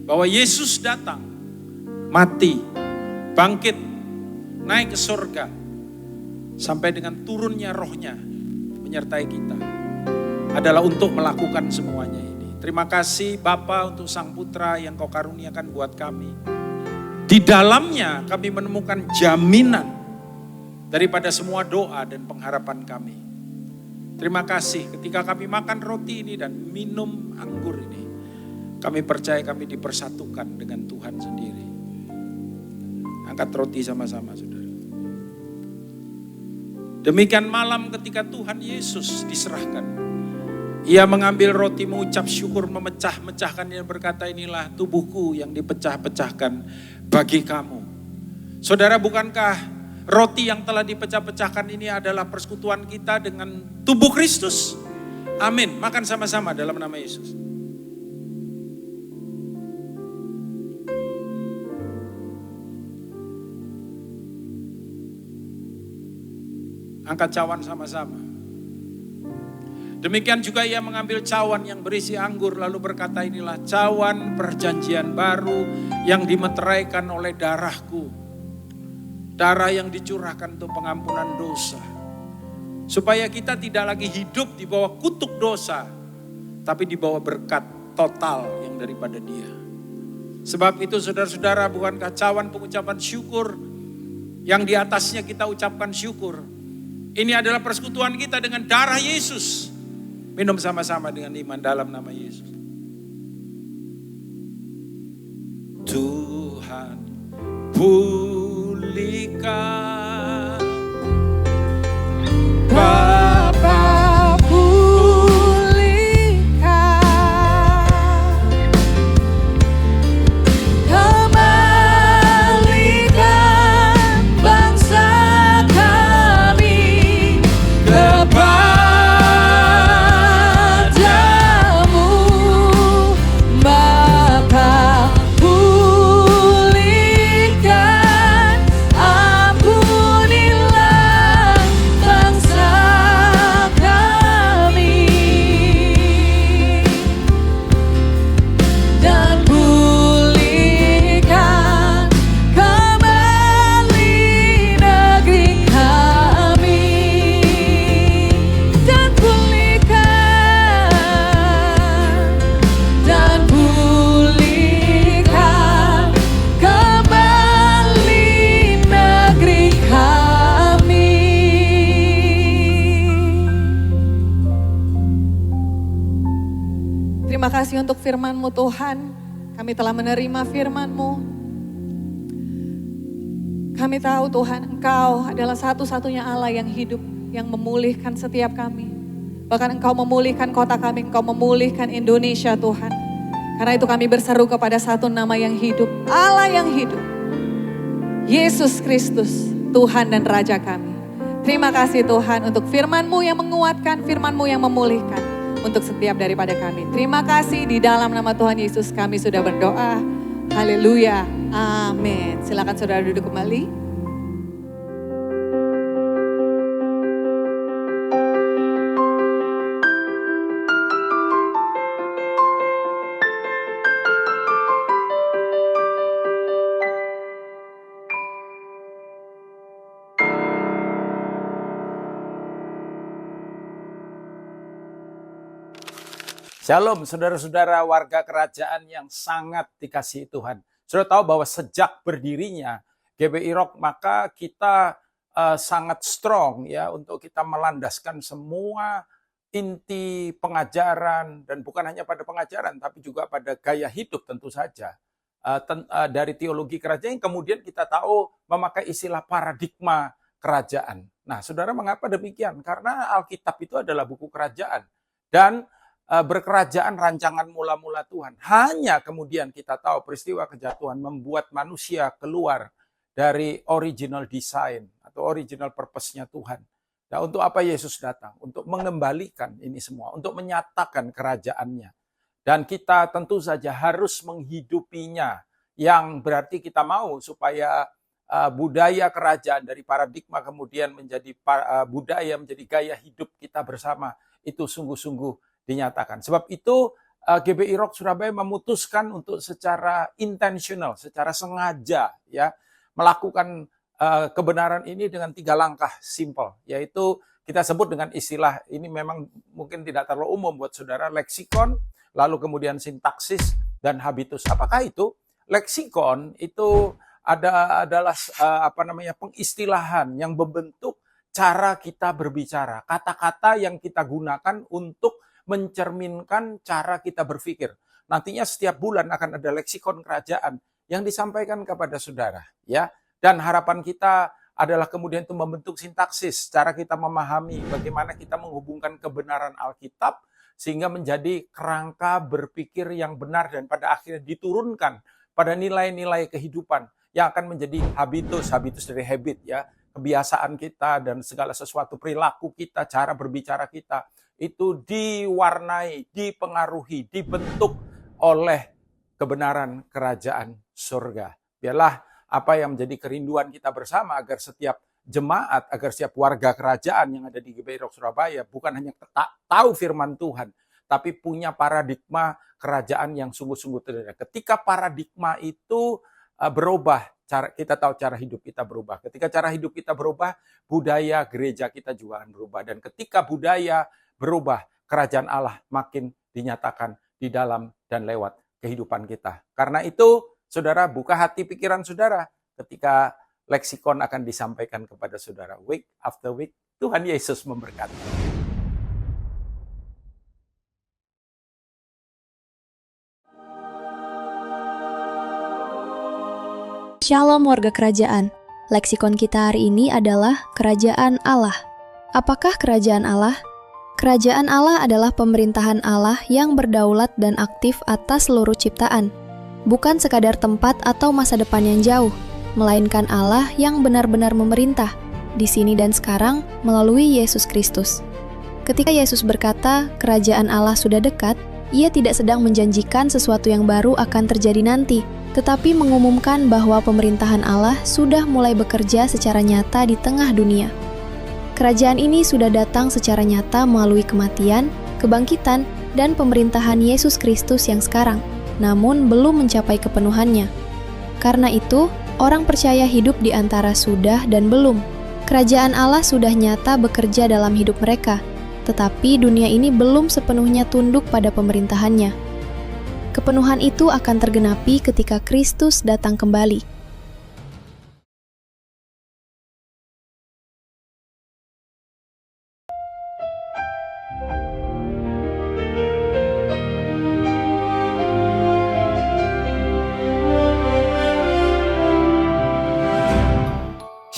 Bahwa Yesus datang, mati, bangkit, naik ke surga. Sampai dengan turunnya rohnya menyertai kita. Adalah untuk melakukan semuanya ini. Terima kasih Bapa untuk Sang Putra yang Kau karuniakan buat kami. Di dalamnya kami menemukan jaminan daripada semua doa dan pengharapan kami. Terima kasih ketika kami makan roti ini dan minum anggur ini. Kami percaya kami dipersatukan dengan Tuhan sendiri. Angkat roti sama-sama saudara. Demikian malam ketika Tuhan Yesus diserahkan. Ia mengambil roti, mengucap syukur, memecah-mecahkan dan berkata, inilah tubuhku yang dipecah-pecahkan bagi kamu. Saudara, bukankah roti yang telah dipecah-pecahkan ini adalah persekutuan kita dengan tubuh Kristus? Amin. Makan sama-sama dalam nama Yesus. Angkat cawan sama-sama. Demikian juga ia mengambil cawan yang berisi anggur lalu berkata, inilah cawan perjanjian baru yang dimeteraikan oleh darahku. Darah yang dicurahkan untuk pengampunan dosa. Supaya kita tidak lagi hidup di bawah kutuk dosa, tapi di bawah berkat total yang daripada Dia. Sebab itu saudara-saudara, bukankah cawan pengucapan syukur yang di atasnya kita ucapkan syukur. Ini adalah persekutuan kita dengan darah Yesus. Minum sama-sama dengan iman dalam nama Yesus. Tuhan pulihkan, Bapa pulihkan, kembalikan bangsa kami kepadamu. Bapa pulihkan. kasih untuk firman-Mu Tuhan. Kami telah menerima firman-Mu. Kami tahu Tuhan, Engkau adalah satu-satunya Allah yang hidup, yang memulihkan setiap kami. Bahkan Engkau memulihkan kota kami, Engkau memulihkan Indonesia Tuhan. Karena itu kami berseru kepada satu nama yang hidup, Allah yang hidup. Yesus Kristus, Tuhan dan Raja kami. Terima kasih Tuhan untuk firman-Mu yang menguatkan, firman-Mu yang memulihkan untuk setiap daripada kami. Terima kasih, di dalam nama Tuhan Yesus kami sudah berdoa. Haleluya, amin. Silakan saudara duduk kembali. Shalom saudara-saudara warga kerajaan yang sangat dikasihi Tuhan. Sudah tahu bahwa sejak berdirinya GBI Rock maka kita sangat strong ya untuk kita melandaskan semua inti pengajaran, dan bukan hanya pada pengajaran tapi juga pada gaya hidup tentu saja. Dari teologi kerajaan yang kemudian kita tahu memakai istilah paradigma kerajaan. Nah, saudara, mengapa demikian? Karena Alkitab itu adalah buku kerajaan dan berkerajaan rancangan mula-mula Tuhan. Hanya kemudian kita tahu peristiwa kejatuhan membuat manusia keluar dari original design atau original purpose-nya Tuhan. Nah, untuk apa Yesus datang? Untuk mengembalikan ini semua, untuk menyatakan kerajaannya. Dan kita tentu saja harus menghidupinya, yang berarti kita mau supaya budaya kerajaan dari paradigma kemudian menjadi budaya, menjadi gaya hidup kita bersama, itu sungguh-sungguh dinyatakan. Sebab itu GBI Rock Surabaya memutuskan untuk secara intentional, secara sengaja ya melakukan kebenaran ini dengan 3 langkah simple, yaitu kita sebut dengan istilah ini, memang mungkin tidak terlalu umum buat saudara, leksikon, lalu kemudian sintaksis dan habitus. Apakah itu? Leksikon itu adalah pengistilahan yang membentuk cara kita berbicara, kata-kata yang kita gunakan untuk mencerminkan cara kita berpikir. Nantinya setiap bulan akan ada leksikon kerajaan yang disampaikan kepada saudara, ya. Dan harapan kita adalah kemudian itu membentuk sintaksis, cara kita memahami bagaimana kita menghubungkan kebenaran Alkitab sehingga menjadi kerangka berpikir yang benar dan pada akhirnya diturunkan pada nilai-nilai kehidupan yang akan menjadi habitus dari habit ya, kebiasaan kita dan segala sesuatu, perilaku kita, cara berbicara kita itu diwarnai, dipengaruhi, dibentuk oleh kebenaran kerajaan surga. Biarlah apa yang menjadi kerinduan kita bersama agar setiap jemaat, agar setiap warga kerajaan yang ada di GBI Rock Surabaya bukan hanya tahu firman Tuhan, tapi punya paradigma kerajaan yang sungguh-sungguh terjadi. Ketika paradigma itu berubah, kita tahu cara hidup kita berubah. Ketika cara hidup kita berubah, budaya gereja kita juga akan berubah. Dan ketika budaya berubah, kerajaan Allah makin dinyatakan di dalam dan lewat kehidupan kita. Karena itu, saudara, buka hati pikiran saudara ketika leksikon akan disampaikan kepada saudara. Week after week, Tuhan Yesus memberkati. Shalom warga kerajaan. Leksikon kita hari ini adalah Kerajaan Allah. Apakah Kerajaan Allah? Kerajaan Allah adalah pemerintahan Allah yang berdaulat dan aktif atas seluruh ciptaan. Bukan sekadar tempat atau masa depan yang jauh, melainkan Allah yang benar-benar memerintah, di sini dan sekarang melalui Yesus Kristus. Ketika Yesus berkata, kerajaan Allah sudah dekat, Ia tidak sedang menjanjikan sesuatu yang baru akan terjadi nanti, tetapi mengumumkan bahwa pemerintahan Allah sudah mulai bekerja secara nyata di tengah dunia. Kerajaan ini sudah datang secara nyata melalui kematian, kebangkitan, dan pemerintahan Yesus Kristus yang sekarang, namun belum mencapai kepenuhannya. Karena itu, orang percaya hidup di antara sudah dan belum. Kerajaan Allah sudah nyata bekerja dalam hidup mereka, tetapi dunia ini belum sepenuhnya tunduk pada pemerintahannya. Kepenuhan itu akan tergenapi ketika Kristus datang kembali.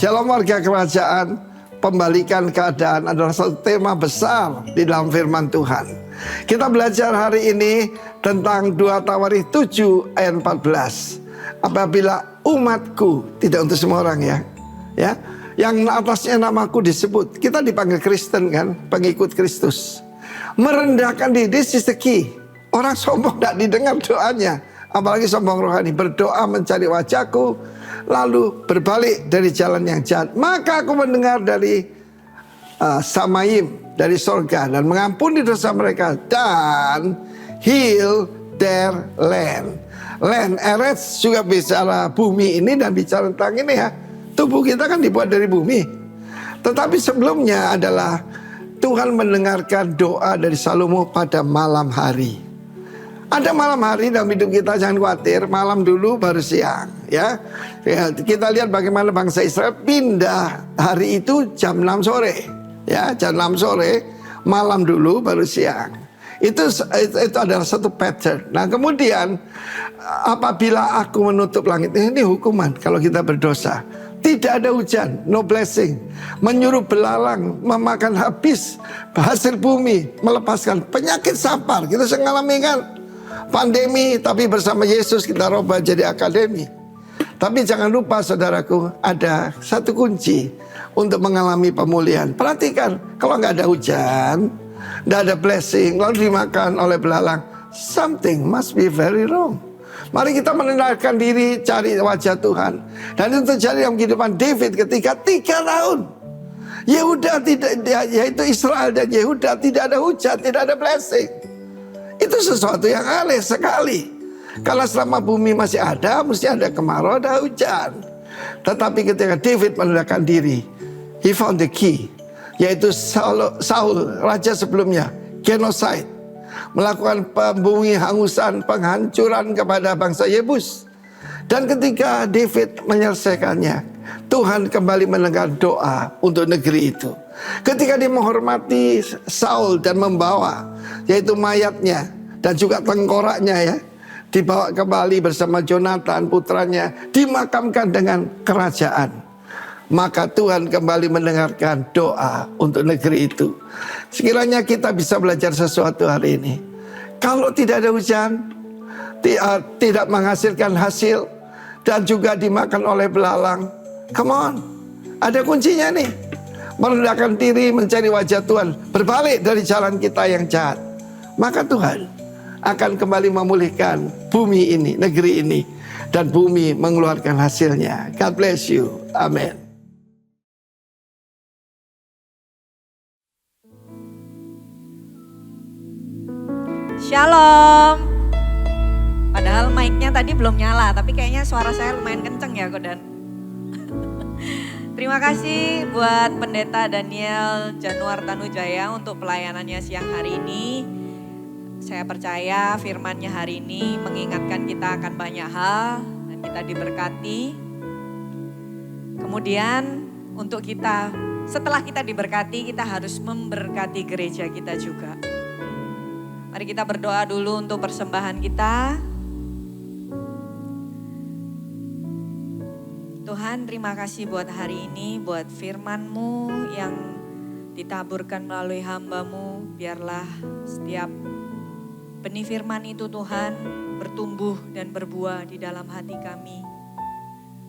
Shalom warga kerajaan, pembalikan keadaan adalah satu tema besar di dalam firman Tuhan. Kita belajar hari ini tentang 2 Tawarikh 7 ayat 14. Apabila umatku, tidak untuk semua orang ya, yang atasnya namaku disebut. Kita dipanggil Kristen kan, pengikut Kristus. Merendahkan diri, this is the key. Orang sombong tidak didengar doanya, apalagi sombong rohani. Berdoa mencari wajahku, lalu berbalik dari jalan yang jahat, maka aku mendengar dari Samayim, dari sorga, dan mengampuni dosa mereka dan heal their land. Land, Eretz juga bicara bumi ini dan bicara tentang ini ya. Tubuh kita kan dibuat dari bumi. Tetapi sebelumnya adalah Tuhan mendengarkan doa dari Salomo pada malam hari. Ada malam hari dalam hidup kita, jangan khawatir. Malam dulu baru siang ya. Kita lihat bagaimana bangsa Israel pindah hari itu jam 6 sore ya, jam 6 sore, malam dulu baru siang. Itu adalah satu pattern. Nah kemudian apabila aku menutup langit, ini hukuman kalau kita berdosa. Tidak ada hujan, no blessing. Menyuruh belalang memakan habis hasil bumi, melepaskan penyakit sampar. Kita sering ngalami kan pandemi, tapi bersama Yesus kita rubah jadi akademi. Tapi jangan lupa saudaraku, ada satu kunci untuk mengalami pemulihan. Perhatikan, kalau nggak ada hujan, nggak ada blessing, lalu dimakan oleh belalang, something must be very wrong. Mari kita menenangkan diri, cari wajah Tuhan. Dan itu terjadi dalam kehidupan David ketika 3 tahun Yehuda tidak, yaitu Israel dan Yehuda, tidak ada hujan, tidak ada blessing. Itu sesuatu yang aneh sekali. Kalau selama bumi masih ada, mesti ada kemarau, ada hujan. Tetapi ketika David menenangkan diri, he found the key, yaitu Saul, raja sebelumnya, genocide, melakukan pembumi, hangusan, penghancuran kepada bangsa Yebus. Dan ketika David menyelesaikannya, Tuhan kembali mendengar doa untuk negeri itu. Ketika dia menghormati Saul dan membawa, yaitu mayatnya dan juga tengkoraknya ya, dibawa kembali bersama Jonathan putranya, dimakamkan dengan kerajaan. Maka Tuhan kembali mendengarkan doa untuk negeri itu. Sekiranya kita bisa belajar sesuatu hari ini. Kalau tidak ada hujan, tidak menghasilkan hasil, dan juga dimakan oleh belalang, come on, ada kuncinya nih. Merendahkan diri, mencari wajah Tuhan, berbalik dari jalan kita yang jahat, maka Tuhan akan kembali memulihkan bumi ini, negeri ini, dan bumi mengeluarkan hasilnya. God bless you. Amen. Shalom. Padahal mic-nya tadi belum nyala, tapi kayaknya suara saya lumayan kenceng ya Kodan. Terima kasih buat Pendeta Daniel Januar Tanujaya untuk pelayanannya siang hari ini. Saya percaya firman-Nya hari ini mengingatkan kita akan banyak hal dan kita diberkati. Kemudian untuk kita, setelah kita diberkati, kita harus memberkati gereja kita juga. Mari kita berdoa dulu untuk persembahan kita. Tuhan, terima kasih buat hari ini, buat firman-Mu yang ditaburkan melalui hamba-Mu. Biarlah setiap benih firman itu Tuhan bertumbuh dan berbuah di dalam hati kami.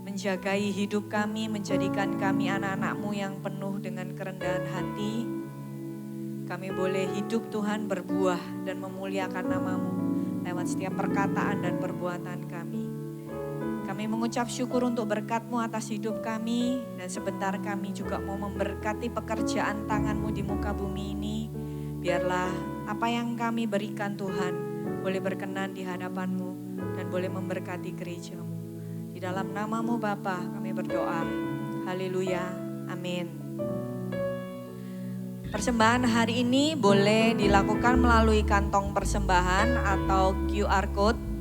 Menjagai hidup kami, menjadikan kami anak-anak-Mu yang penuh dengan kerendahan hati. Kami boleh hidup Tuhan berbuah dan memuliakan nama-Mu lewat setiap perkataan dan perbuatan kami. Kami mengucap syukur untuk berkat-Mu atas hidup kami dan sebentar kami juga mau memberkati pekerjaan tangan-Mu di muka bumi ini. Biarlah apa yang kami berikan Tuhan boleh berkenan di hadapan-Mu dan boleh memberkati gereja-Mu. Di dalam nama-Mu Bapa kami berdoa. Haleluya. Amin. Persembahan hari ini boleh dilakukan melalui kantong persembahan atau QR Code.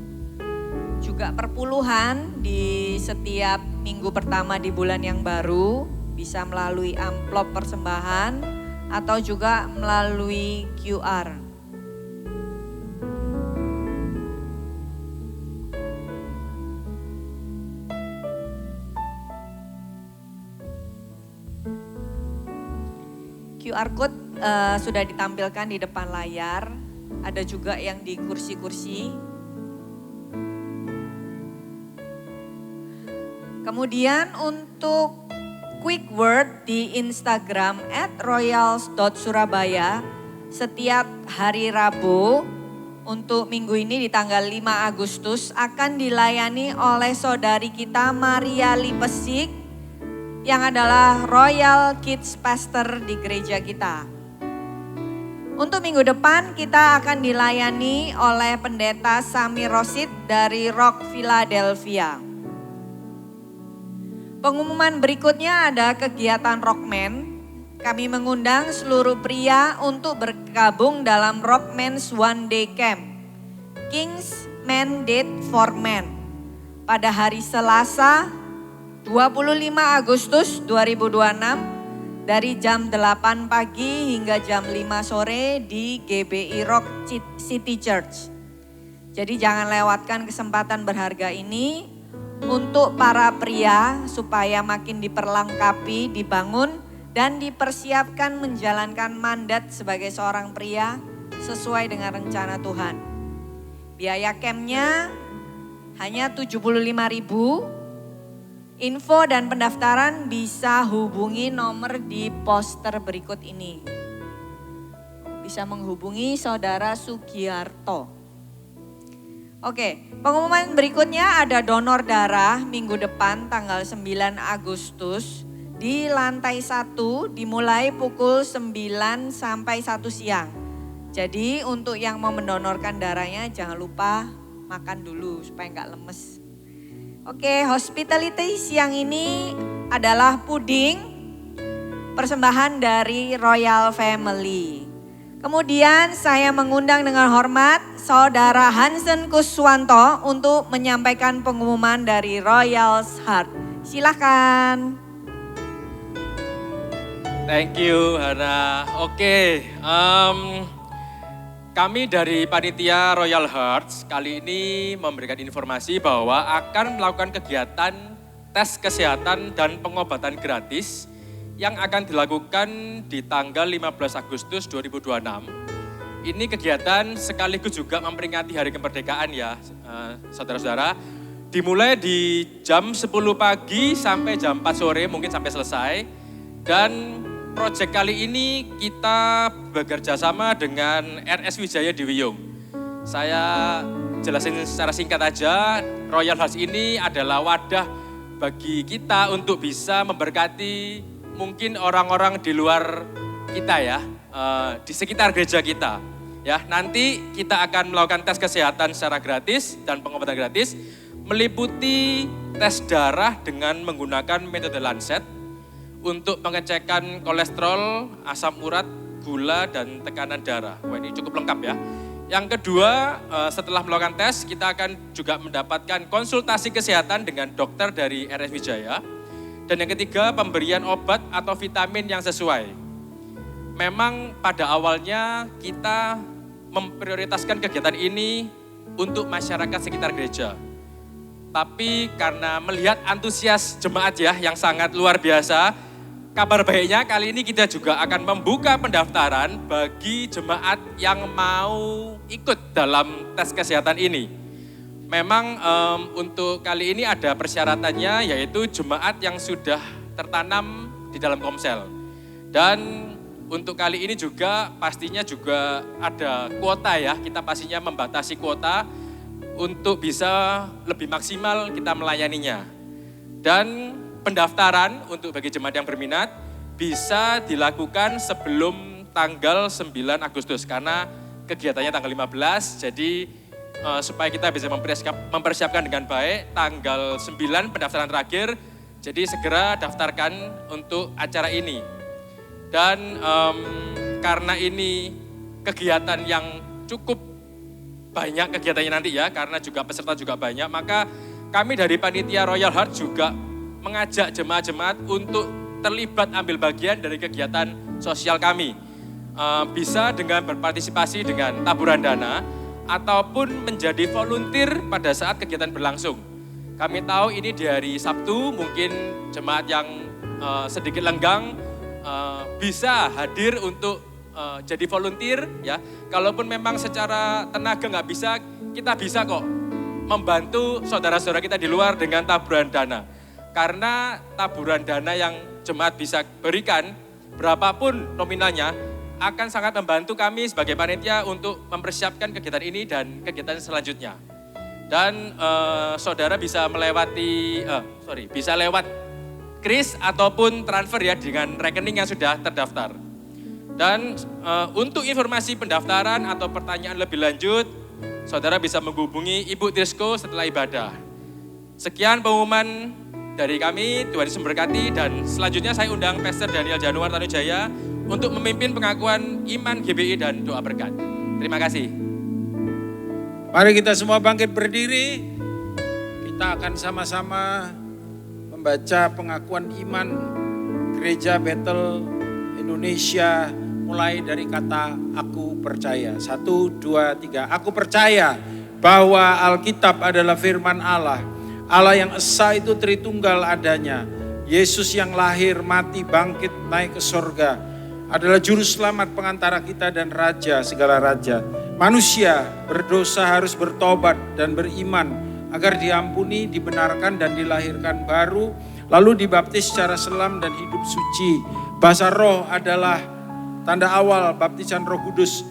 Juga perpuluhan di setiap minggu pertama di bulan yang baru. Bisa melalui amplop persembahan atau juga melalui QR. QR code sudah ditampilkan di depan layar. Ada juga yang di kursi-kursi. Kemudian untuk quick word di Instagram @royals.surabaya setiap hari Rabu untuk minggu ini di tanggal 5 Agustus akan dilayani oleh saudari kita Maria Lipesik yang adalah Royal Kids Pastor di gereja kita. Untuk minggu depan kita akan dilayani oleh pendeta Sami Rosid dari Rock Philadelphia. Pengumuman berikutnya ada kegiatan Rockman. Kami mengundang seluruh pria untuk bergabung dalam Rockman's One Day Camp. King's Mandate for Men. Pada hari Selasa 25 Agustus 2026 dari jam 8 pagi hingga jam 5 sore di GBI Rock City Church. Jadi jangan lewatkan kesempatan berharga ini. Untuk para pria supaya makin diperlengkapi, dibangun dan dipersiapkan menjalankan mandat sebagai seorang pria sesuai dengan rencana Tuhan. Biaya campnya hanya 75.000. Info dan pendaftaran bisa hubungi nomor di poster berikut ini. Bisa menghubungi Saudara Sugiarto. Oke, pengumuman berikutnya ada donor darah minggu depan tanggal 9 Agustus di lantai 1 dimulai pukul 9 sampai 1 siang. Jadi untuk yang mau mendonorkan darahnya jangan lupa makan dulu supaya nggak lemes. Oke, hospitality siang ini adalah puding persembahan dari Royal Family. Kemudian saya mengundang dengan hormat Saudara Hansen Kuswanto untuk menyampaikan pengumuman dari Royals Heart. Silakan. Thank you Hana. Oke, kami dari Panitia Royal Hearts kali ini memberikan informasi bahwa akan melakukan kegiatan tes kesehatan dan pengobatan gratis yang akan dilakukan di tanggal 15 Agustus 2026. Ini kegiatan sekaligus juga memperingati Hari Kemerdekaan ya, saudara-saudara. Dimulai di jam 10 pagi sampai jam 4 sore, mungkin sampai selesai. Dan proyek kali ini kita bekerja sama dengan RS Wijaya di Wiyung. Saya jelasin secara singkat aja, Royal House ini adalah wadah bagi kita untuk bisa memberkati mungkin orang-orang di luar kita ya, di sekitar gereja kita. Ya, nanti kita akan melakukan tes kesehatan secara gratis dan pengobatan gratis, meliputi tes darah dengan menggunakan metode Lancet untuk pengecekan kolesterol, asam urat, gula, dan tekanan darah. Wah, ini cukup lengkap ya. Yang kedua, setelah melakukan tes, kita akan juga mendapatkan konsultasi kesehatan dengan dokter dari RS Wijaya. Dan yang ketiga, pemberian obat atau vitamin yang sesuai. Memang pada awalnya kita memprioritaskan kegiatan ini untuk masyarakat sekitar gereja. Tapi karena melihat antusias jemaat ya yang sangat luar biasa, kabar baiknya kali ini kita juga akan membuka pendaftaran bagi jemaat yang mau ikut dalam tes kesehatan ini. Memang untuk kali ini ada persyaratannya yaitu jemaat yang sudah tertanam di dalam Komsel. Dan untuk kali ini juga pastinya juga ada kuota ya, kita pastinya membatasi kuota untuk bisa lebih maksimal kita melayaninya. Dan pendaftaran untuk bagi jemaat yang berminat bisa dilakukan sebelum tanggal 9 Agustus karena kegiatannya tanggal 15, jadi supaya kita bisa mempersiapkan dengan baik tanggal 9 pendaftaran terakhir, jadi segera daftarkan untuk acara ini. Dan karena ini kegiatan yang cukup banyak kegiatannya nanti ya, karena juga peserta juga banyak, maka kami dari Panitia Royal Heart juga mengajak jemaat-jemaat untuk terlibat ambil bagian dari kegiatan sosial kami. Bisa dengan berpartisipasi dengan taburan dana, ataupun menjadi volunteer pada saat kegiatan berlangsung. Kami tahu ini di hari Sabtu, mungkin jemaat yang sedikit lenggang bisa hadir untuk jadi volunteer ya. Kalaupun memang secara tenaga nggak bisa, kita bisa kok membantu saudara-saudara kita di luar dengan taburan dana. Karena taburan dana yang jemaat bisa berikan, berapapun nominalnya, akan sangat membantu kami sebagai panitia untuk mempersiapkan kegiatan ini dan kegiatan selanjutnya. Dan saudara bisa bisa lewat kris ataupun transfer ya dengan rekening yang sudah terdaftar. Dan untuk informasi pendaftaran atau pertanyaan lebih lanjut, saudara bisa menghubungi Ibu Trisko setelah ibadah. Sekian pengumuman dari kami, Tuhan Yesus memberkati, dan selanjutnya saya undang Pastor Daniel Januar Tanujaya untuk memimpin pengakuan iman GBI dan doa berkat. Terima kasih. Mari kita semua bangkit berdiri, kita akan sama-sama membaca pengakuan iman Gereja Bethel Indonesia mulai dari kata aku percaya. 1, 2, 3. Aku percaya bahwa Alkitab adalah firman Allah. Allah yang esa itu Tritunggal adanya. Yesus yang lahir, mati, bangkit, naik ke sorga. Adalah juru selamat pengantara kita dan raja segala raja. Manusia berdosa harus bertobat dan beriman agar diampuni, dibenarkan dan dilahirkan baru. Lalu dibaptis secara selam dan hidup suci. Bahasa roh adalah tanda awal baptisan Roh Kudus.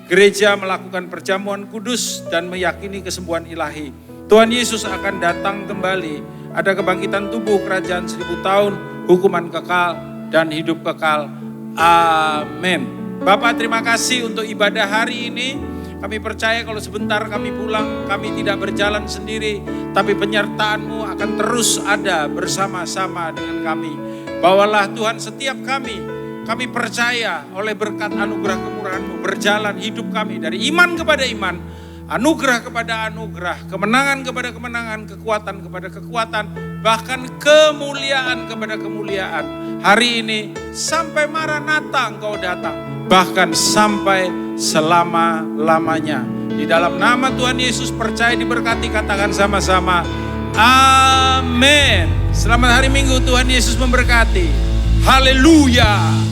Gereja melakukan perjamuan kudus dan meyakini kesembuhan ilahi. Tuhan Yesus akan datang kembali. Ada kebangkitan tubuh, kerajaan 1000 tahun, hukuman kekal dan hidup kekal. Amin. Bapak, terima kasih untuk ibadah hari ini. Kami percaya kalau sebentar kami pulang, kami tidak berjalan sendiri, tapi penyertaan-Mu akan terus ada bersama-sama dengan kami. Bawalah Tuhan setiap kami percaya oleh berkat anugerah kemurahan-Mu berjalan hidup kami dari iman kepada iman, anugerah kepada anugerah, kemenangan kepada kemenangan, kekuatan kepada kekuatan, bahkan kemuliaan kepada kemuliaan. Hari ini sampai Maranatha Engkau datang, bahkan sampai selama-lamanya. Di dalam nama Tuhan Yesus percaya diberkati, katakan sama-sama, amin. Selamat hari Minggu, Tuhan Yesus memberkati. Haleluya.